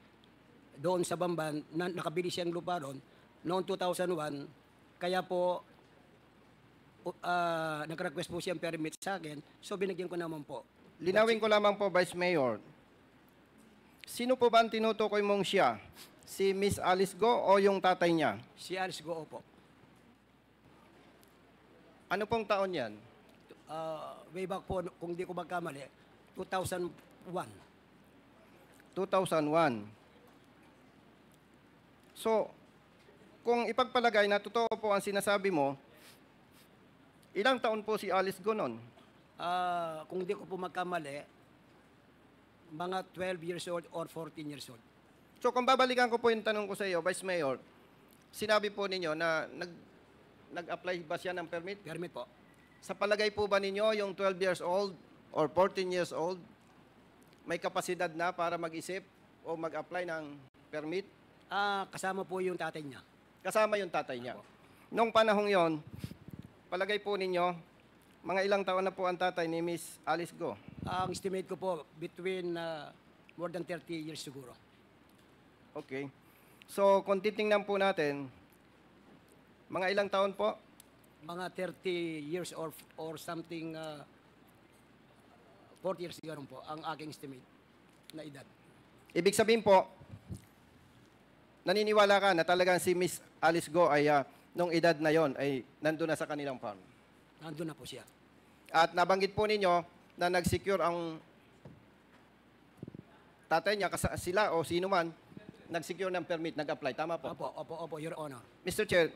doon sa Bamban, na nakabili siyang lupa doon noong 2001. Kaya po, nag-request po siya ng permit sa akin. So, binigyan ko naman po. Linawin ko lamang po, Vice Mayor. Sino po ba ang tinutukoy mong siya? Si Miss Alice Go o yung tatay niya? Si Alice Go po. Ano pong taon yan? Way back po, kung di ko magkamali, 2001. 2001. So, kung ipagpalagay na totoo po ang sinasabi mo, ilang taon po si Alice Go noon? Kung di ko po magkamali, mga 12 years old or 14 years old. So kung babalikan ko po yung tanong ko sa iyo, Vice Mayor, sinabi po ninyo na nag-apply ba siya ng permit? Permit po. Sa palagay po ba ninyo yung 12 years old or 14 years old may kapasidad na para mag-isip o mag-apply ng permit? Kasama po yung tatay niya. Kasama yung tatay niya. Noong panahong yon, palagay po ninyo, mga ilang taon na po ang tatay ni Miss Alice Go? Ang estimate ko po, between more than 30 years siguro. Okay. So, kung titingnan po natin, mga ilang taon po? Mga 30 years or something 40 years ganun po ang aking estimate na edad. Ibig sabihin po, naniniwala ka na talagang si Miss Alice Go ay nung edad na yon ay nandun na sa kanilang farm. Nandun na po siya. At nabanggit po ninyo na nag-secure ang tatay niya, sila o sino man, nag-secure ng permit, nag-apply. Tama po? Opo, Your Honor. Mr. Chair,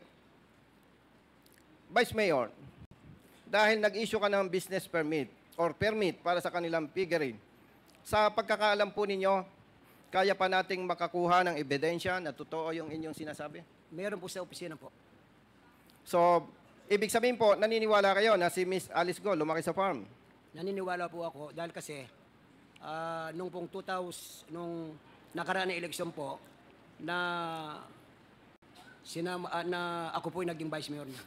Vice Mayor, dahil nag-issue ka ng business permit or permit para sa kanilang piggery, sa pagkakaalam po ninyo, kaya pa nating makakuha ng ebidensya na totoo yung inyong sinasabi? Meron po sa opisina po. So, ibig sabihin po, naniniwala kayo na si Miss Alice Go lumaki sa farm? Naniniwala po ako dahil kasi nung pong 2000, nung nakaraan na eleksyon po, na ako po yung naging vice mayor niya.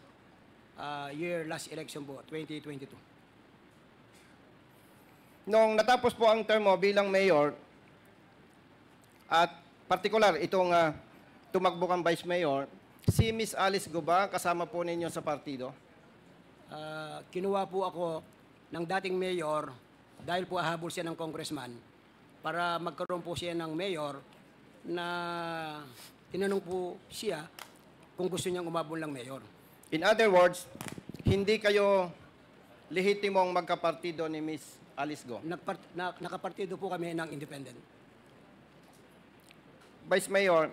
Last election po, 2022. Nung natapos po ang term mo bilang mayor, at particular itong tumakbo kang vice mayor, si Miss Alice Go ba kasama po ninyo sa partido? Kinuha po ako ng dating mayor dahil po ahabol siya ng congressman para magkaroon po siya ng mayor na tinanong po siya kung gusto niyang umabol ng mayor. In other words, hindi kayo lehitimong magkapartido ni Miss Alice Go? Nakapartido po kami ng independent. Vice Mayor,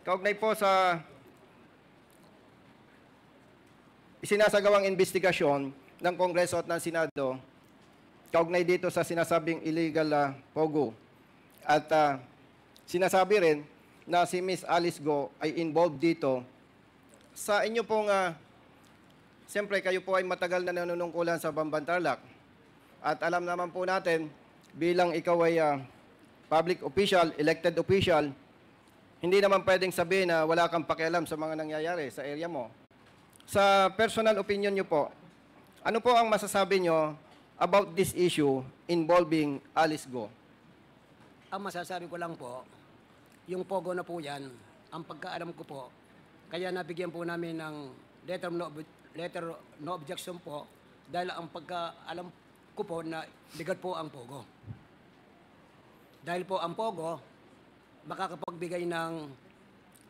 kaugnay po sa isinasagawang investigasyon ng Kongreso at ng Senado, kaugnay dito sa sinasabing illegal pogo. At sinasabi rin na si Miss Alice Go ay involved dito. Sa inyo pong, siyempre kayo po ay matagal na nanunungkulan sa Bamban Tarlac. At alam naman po natin, bilang ikaw ay public official, elected official, hindi naman pwedeng sabihin na wala kang pakialam sa mga nangyayari sa area mo. Sa personal opinion nyo po, ano po ang masasabi nyo about this issue involving Alice Go? Ang masasabi ko lang po, yung pogo na po yan, ang pagkaalam ko po, kaya nabigyan po namin ng letter no objection po dahil ang pagkaalam ko po na legal po ang pogo. Dahil po ang pogo, makakapagbigay ng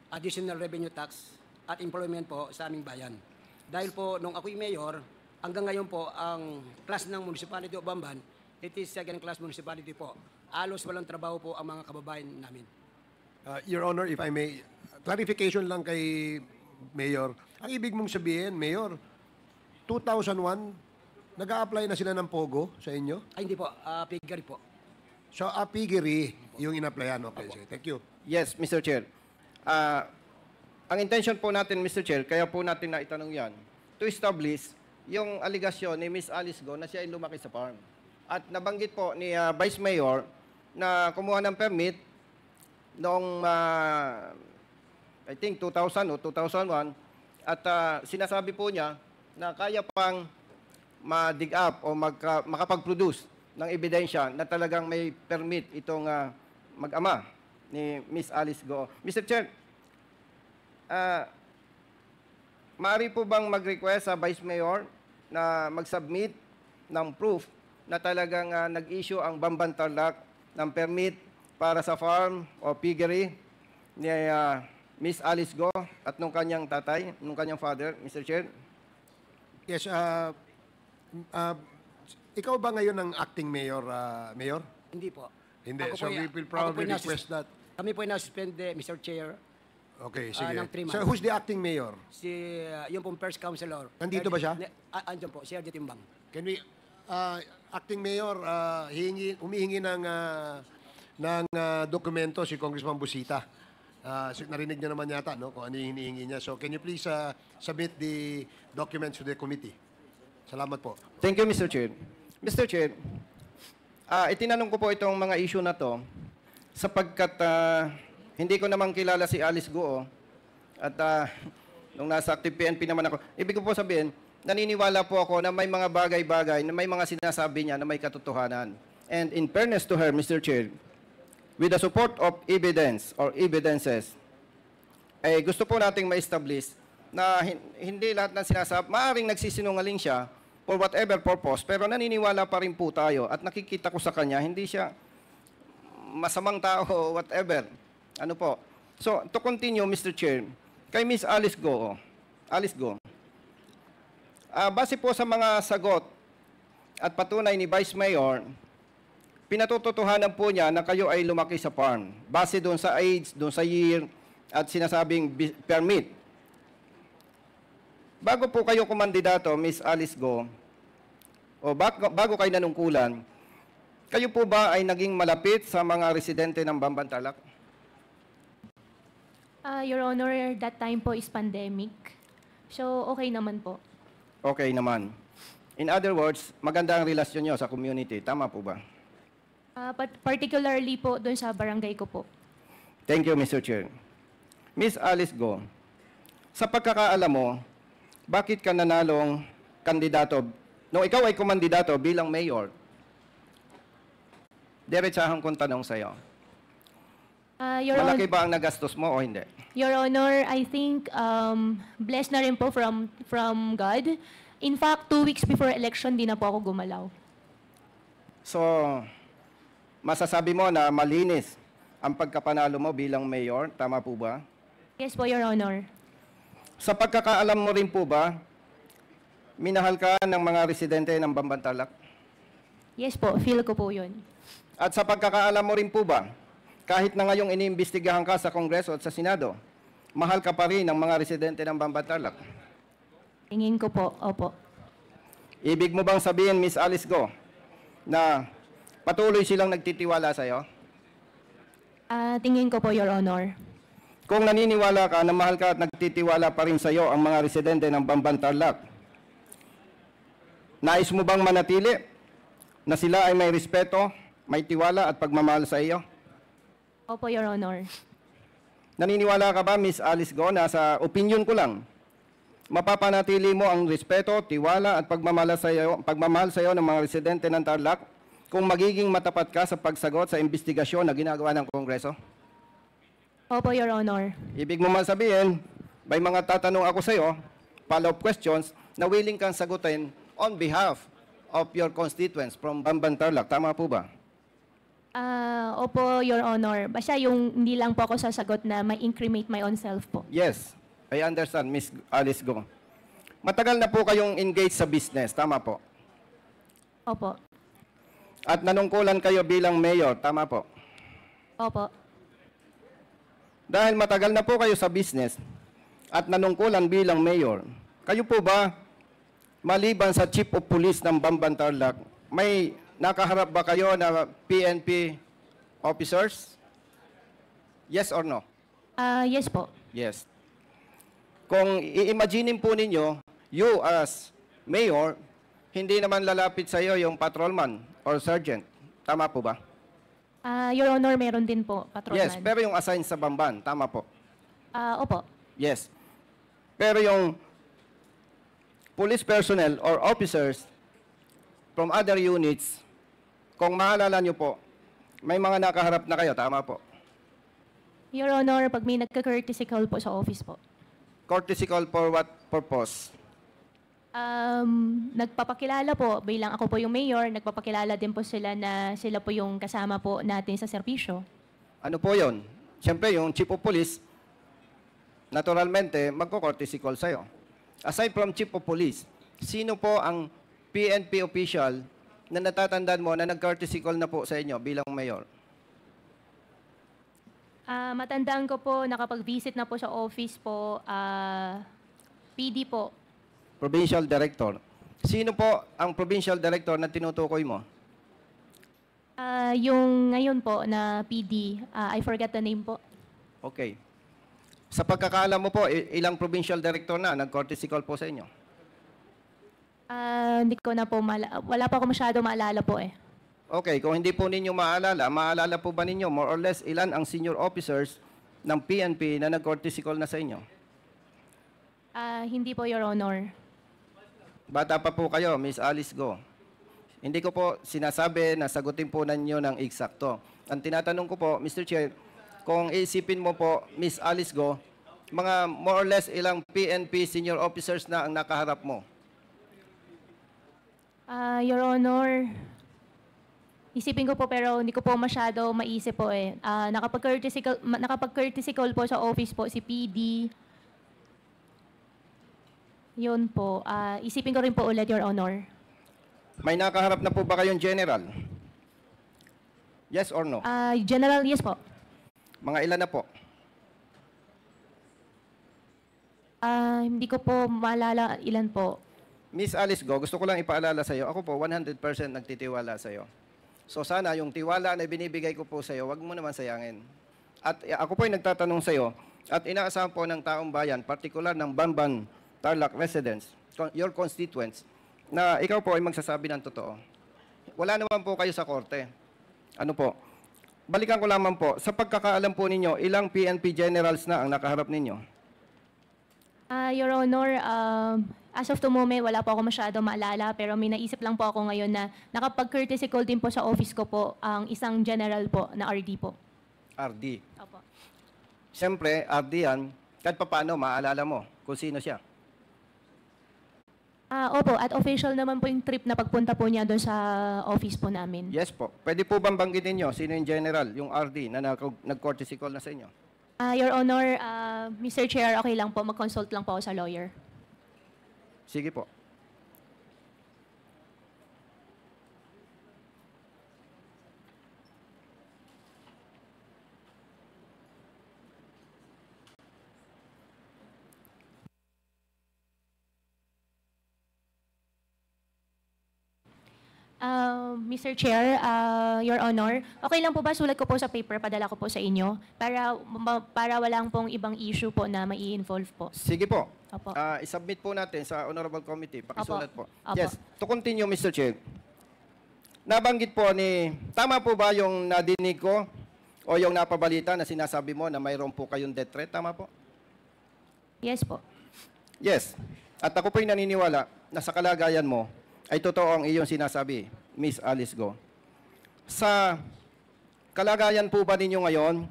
additional revenue tax at employment po sa aming bayan. Dahil po, nung ako'y mayor, hanggang ngayon po, ang class ng Municipality of Bamban, it is second class municipality po. Alos walang trabaho po ang mga kababayan namin. Your Honor, if I may, clarification lang kay Mayor. Ang ibig mong sabihin, Mayor, 2001, nag-a-apply na sila ng POGO sa inyo? Ay, hindi po. Piggery po. So, piggery yung in-applyan. Okay, sige. Thank you. Yes, Mr. Chair. Ang intention po natin, Mr. Chair, kaya po natin na itanong yan, to establish yung aligasyon ni Miss Alice Go na siya ay lumaki sa farm. At nabanggit po ni Vice Mayor na kumuha ng permit noong, I think, 2000 o 2001, at sinasabi po niya na kaya pang ma-dig up o makapag-produce ng ebidensya na talagang may permit itong mag-ama ni Miss Alice Go. Mr. Chair, maaari po bang mag-request sa Vice Mayor na mag-submit ng proof na talagang nag-issue ang Bamban Tarlac ng permit para sa farm o piggery ni Miss Alice Go at nung kanyang tatay, nung kanyang father, Mr. Chair? Yes, ikaw ba ngayon ang acting mayor, Mayor? Hindi po. Hindi. Ako So po we will probably request that. Kami po ay nasuspend, Mr. Chair. Okay, sige. Ng 3 months. So who's the acting mayor? Yung pong first councilor. Nandito ba siya? Andyan po, si RJ Timbang. Can we, acting mayor, humihingi ng dokumento si Congressman Busita. Narinig niya naman yata, no, kung ano yung hinihingi niya. So can you please submit the documents to the committee? Salamat po. Thank you, Mr. Chair. Mr. Chair, itinanong ko po itong mga issue na to sapagkat hindi ko naman kilala si Alice Go. At nung nasa active PNP naman ako, ibig ko po sabihin, naniniwala po ako na may mga bagay-bagay, na may mga sinasabi niya na may katotohanan. And in fairness to her, Mr. Chair, with the support of evidence or evidences, ay gusto po nating ma-establish na hindi lahat ng sinasabi, maaaring nagsisinungaling siya, for whatever purpose, pero naniniwala pa rin po tayo at nakikita ko sa kanya, hindi siya masamang tao o whatever. Ano po? So, to continue, Mr. Chair, kay Miss Alice Go, base po sa mga sagot at patunay ni Vice Mayor, pinatututuhanan po niya na kayo ay lumaki sa farm. Base doon sa age, doon sa year, at sinasabing permit. Bago po kayo kumandidato, Miss Alice Go, o bago kayo nanungkulan, kayo po ba ay naging malapit sa mga residente ng Bambantalak? Your Honor, that time po is pandemic. So, okay naman po. Okay naman. In other words, maganda ang relasyon nyo sa community. Tama po ba? Particularly po doon sa barangay ko po. Thank you, Mr. Chair. Miss Alice Go, sa pagkakaalam mo, bakit ka nanalong kandidato? Nung ikaw ay kumandidato bilang mayor, diretsahan kong tanong sa'yo. Malaki ba ang nagastos mo o hindi? Your Honor, I think blessed na rin po from God. In fact, 2 weeks before election, di na po ako gumalaw. So, masasabi mo na malinis ang pagkapanalo mo bilang mayor, tama po ba? Yes po, Your Honor. Sa pagkakaalam mo rin po ba, minahal ka ng mga residente ng Bambantalak? Yes po, feel ko po yun. At sa pagkakaalam mo rin po ba, kahit na ngayong iniimbestigahan ka sa Kongreso at sa Senado, mahal ka pa rin ng mga residente ng Bambantalak? Tingin ko po, opo. Ibig mo bang sabihin, Miss Alice Go, na patuloy silang nagtitiwala sa'yo? Tingin ko po, Your Honor. Kung naniniwala ka na mahal ka at nagtitiwala pa rin sa'yo ang mga residente ng Bambantalak, nais mo bang manatili na sila ay may respeto, may tiwala at pagmamahal sa iyo? Opo, Your Honor. Naniniwala ka ba, Miss Alice Go, na sa opinion ko lang, mapapanatili mo ang respeto, tiwala at pagmamahal sa iyo ng mga residente ng Tarlac kung magiging matapat ka sa pagsagot sa investigasyon na ginagawa ng Kongreso? Opo, Your Honor. Ibig mo man sabihin, may mga tatanong ako sa iyo, follow-up questions, na willing kang sagutin on behalf of your constituents from Bambantarlac. Tama po ba? Opo, Your Honor. Basta yung hindi lang po ako sasagot na may incriminate my own self po. Yes, I understand, Miss Alice Go. Matagal na po kayong engaged sa business, tama po? Opo. At nanungkulan kayo bilang mayor, tama po? Opo. Dahil matagal na po kayo sa business at nanungkulan bilang mayor, kayo po ba, maliban sa Chief of Police ng Bambantarlac, may nakaharap ba kayo na PNP officers? Yes or no? Yes po. Yes. Kung i-imagine po ninyo, you as mayor, hindi naman lalapit sa iyo yung patrolman or sergeant. Tama po ba? Your Honor, meron din po, patrolman. Yes, pero yung assigned sa Bamban, tama po? Opo. Yes. Pero yung police personnel or officers from other units, kung maalala nyo po, may mga nakaharap na kayo, tama po? Your Honor, pag may nagka-courtesy call po sa office po. Courtesy call for what purpose? Nagpapakilala po, bilang ako po yung mayor, nagpapakilala din po sila na sila po yung kasama po natin sa serbisyo. Ano po yon? Siyempre, yung chief of police, naturalmente, magko-courtesy call sa'yo. Aside from chief of police, sino po ang PNP official na natatandaan mo na nag-courtesy call na po sa inyo bilang mayor? Matandaan ko po, nakapag-visit na po sa office po, PD po. Provincial Director. Sino po ang Provincial Director na tinutukoy mo? Yung ngayon po na PD, I forgot the name po. Okay. Sa pagkakaalam mo po, ilang Provincial Director na nag-courtesy call po sa inyo? Hindi ko na po, wala pa ako masyado maalala po eh. Okay, kung hindi po ninyo maalala po ba ninyo more or less ilan ang senior officers ng PNP na nag-courtesy call na sa inyo? Hindi po, Your Honor. Bata pa po kayo, Miss Alice Go. Hindi ko po sinasabi na sagutin po ninyo ng eksakto. Ang tinatanong ko po, Mr. Chair, kung iisipin mo po, Miss Alice Go, mga more or less ilang PNP senior officers na ang nakaharap mo? Your Honor, isipin ko po pero hindi ko po masyado maisip po eh. Nakapag-courtesy call po sa office po si PD. Yun po. Isipin ko rin po ulit, Your Honor. May nakaharap na po ba kayong general? Yes or no? General, yes po. Mga ilan na po? Hindi ko po maalala ilan po. Miss Alice Go, gusto ko lang ipaalala sa iyo, ako po 100% nagtitiwala sa iyo. So sana yung tiwala na binibigay ko po sa iyo, wag mo naman sayangin. At ako po ay nagtatanong sa iyo, at inaasahan po ng taong bayan, partikular ng Bamban Tarlac residents, your constituents, na ikaw po ay magsasabi ng totoo. Wala naman po kayo sa korte. Ano po? Balikan ko lamang po, sa pagkakaalam po ninyo, ilang PNP generals na ang nakaharap ninyo? Your Honor, as of the moment, wala po ako masyado maalala, pero may naisip lang po ako ngayon na nakapag-courtesy call din po sa office ko po ang isang general po na RD po. RD. Opo. Siyempre, RD yan, kahit paano maalala mo kung sino siya. Opo, at official naman po yung trip na pagpunta po niya doon sa office po namin. Yes po. Pwede po bang banggitin nyo sino yung general, yung RD na nag-courtesy call na sa inyo? Your Honor, Mr. Chair, okay lang po, mag-consult lang po ako sa lawyer. Sige po. Mr. Chair, Your Honor, okay lang po ba sulat ko po sa paper, padala ko po sa inyo para walang pong ibang issue po na mai-involve po? Sige po. Opo. I-submit po natin sa Honorable Committee. Pakisulat po. Opo. Yes. To continue, Mr. Chair. Nabanggit po tama po ba yung nadinig ko o yung napabalita na sinasabi mo na mayroon po kayong death threat? Tama po? Yes po. Yes. At ako po'y naniniwala na sa kalagayan mo ay totoo ang iyong sinasabi, Miss Alice Go. Sa kalagayan po ba ninyo ngayon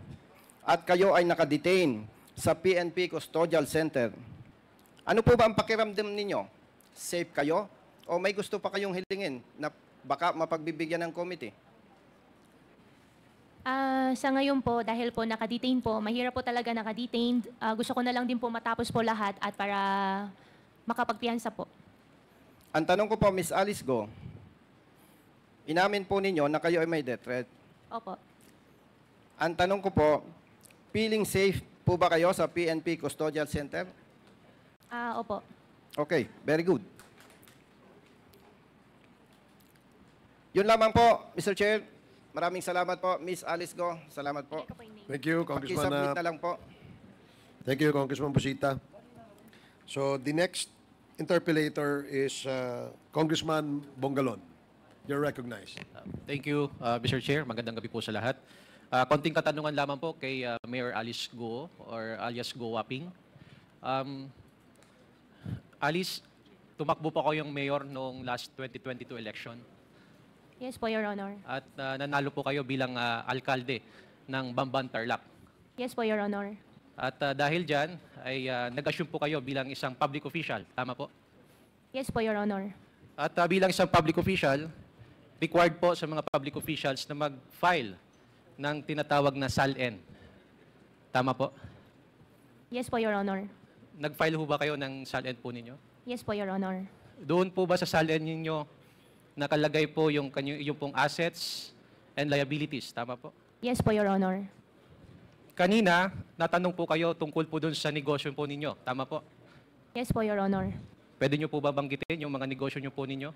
at kayo ay nakadetain sa PNP Custodial Center, ano po ba ang pakiramdam ninyo? Safe kayo? O may gusto pa kayong hilingin na baka mapagbibigyan ng committee? Sa ngayon po, dahil po nakadetain po, mahirap po talaga nakadetain. Gusto ko na lang din po matapos po lahat at para makapagpiyansa po. Ang tanong ko po, Miss Alice Go, inamin po ninyo na kayo ay may death threat. Opo. Ang tanong ko po, feeling safe po ba kayo sa PNP Custodial Center? Opo. Okay, very good. Yun lamang po, Mr. Chair. Maraming salamat po, Miss Alice Go. Salamat po. Thank you, Congressman. Pakisubmit na lang po. Thank you, Congressman Busita. So, the next interpellator is Congressman Bongalon. You're recognized. Thank you, Mr. Chair. Magandang gabi po sa lahat. Konting katanungan lamang po kay Mayor Alice Go or alias Go Waping. Alice, tumakbo po kayo yung mayor noong last 2022 election. Yes po, Your Honor. At nanalo po kayo bilang alkalde ng Bamban Tarlac. Yes po, Your Honor. At dahil dyan, ay nag-assume po kayo bilang isang public official. Tama po? Yes po, Your Honor. At bilang isang public official, required po sa mga public officials na mag-file ng tinatawag na SALN. Tama po? Yes po, Your Honor. Nag-file ho ba kayo ng SALN po ninyo? Yes po, Your Honor. Doon po ba sa SALN ninyo nakalagay po yung pong assets and liabilities? Tama po? Yes po, Your Honor. Kanina, natanong po kayo tungkol po doon sa negosyo po ninyo. Tama po? Yes po, Your Honor. Pwede nyo po ba banggitin yung mga negosyo nyo po ninyo?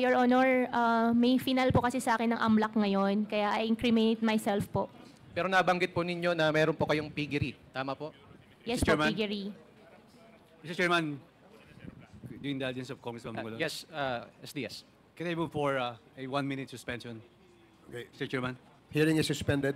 Your Honor, may final po kasi sa akin ng AMLAC ngayon, kaya I incriminate myself po. Pero nabanggit po ninyo na meron po kayong piggery. Tama po? Yes Mr. po, Chairman. piggery. Mr. Chairman, the indulgence of Congressman Bongalon. Yes, SDS. Can I move for a 1-minute suspension? Okay. Mr. Chairman. Hearing is suspended.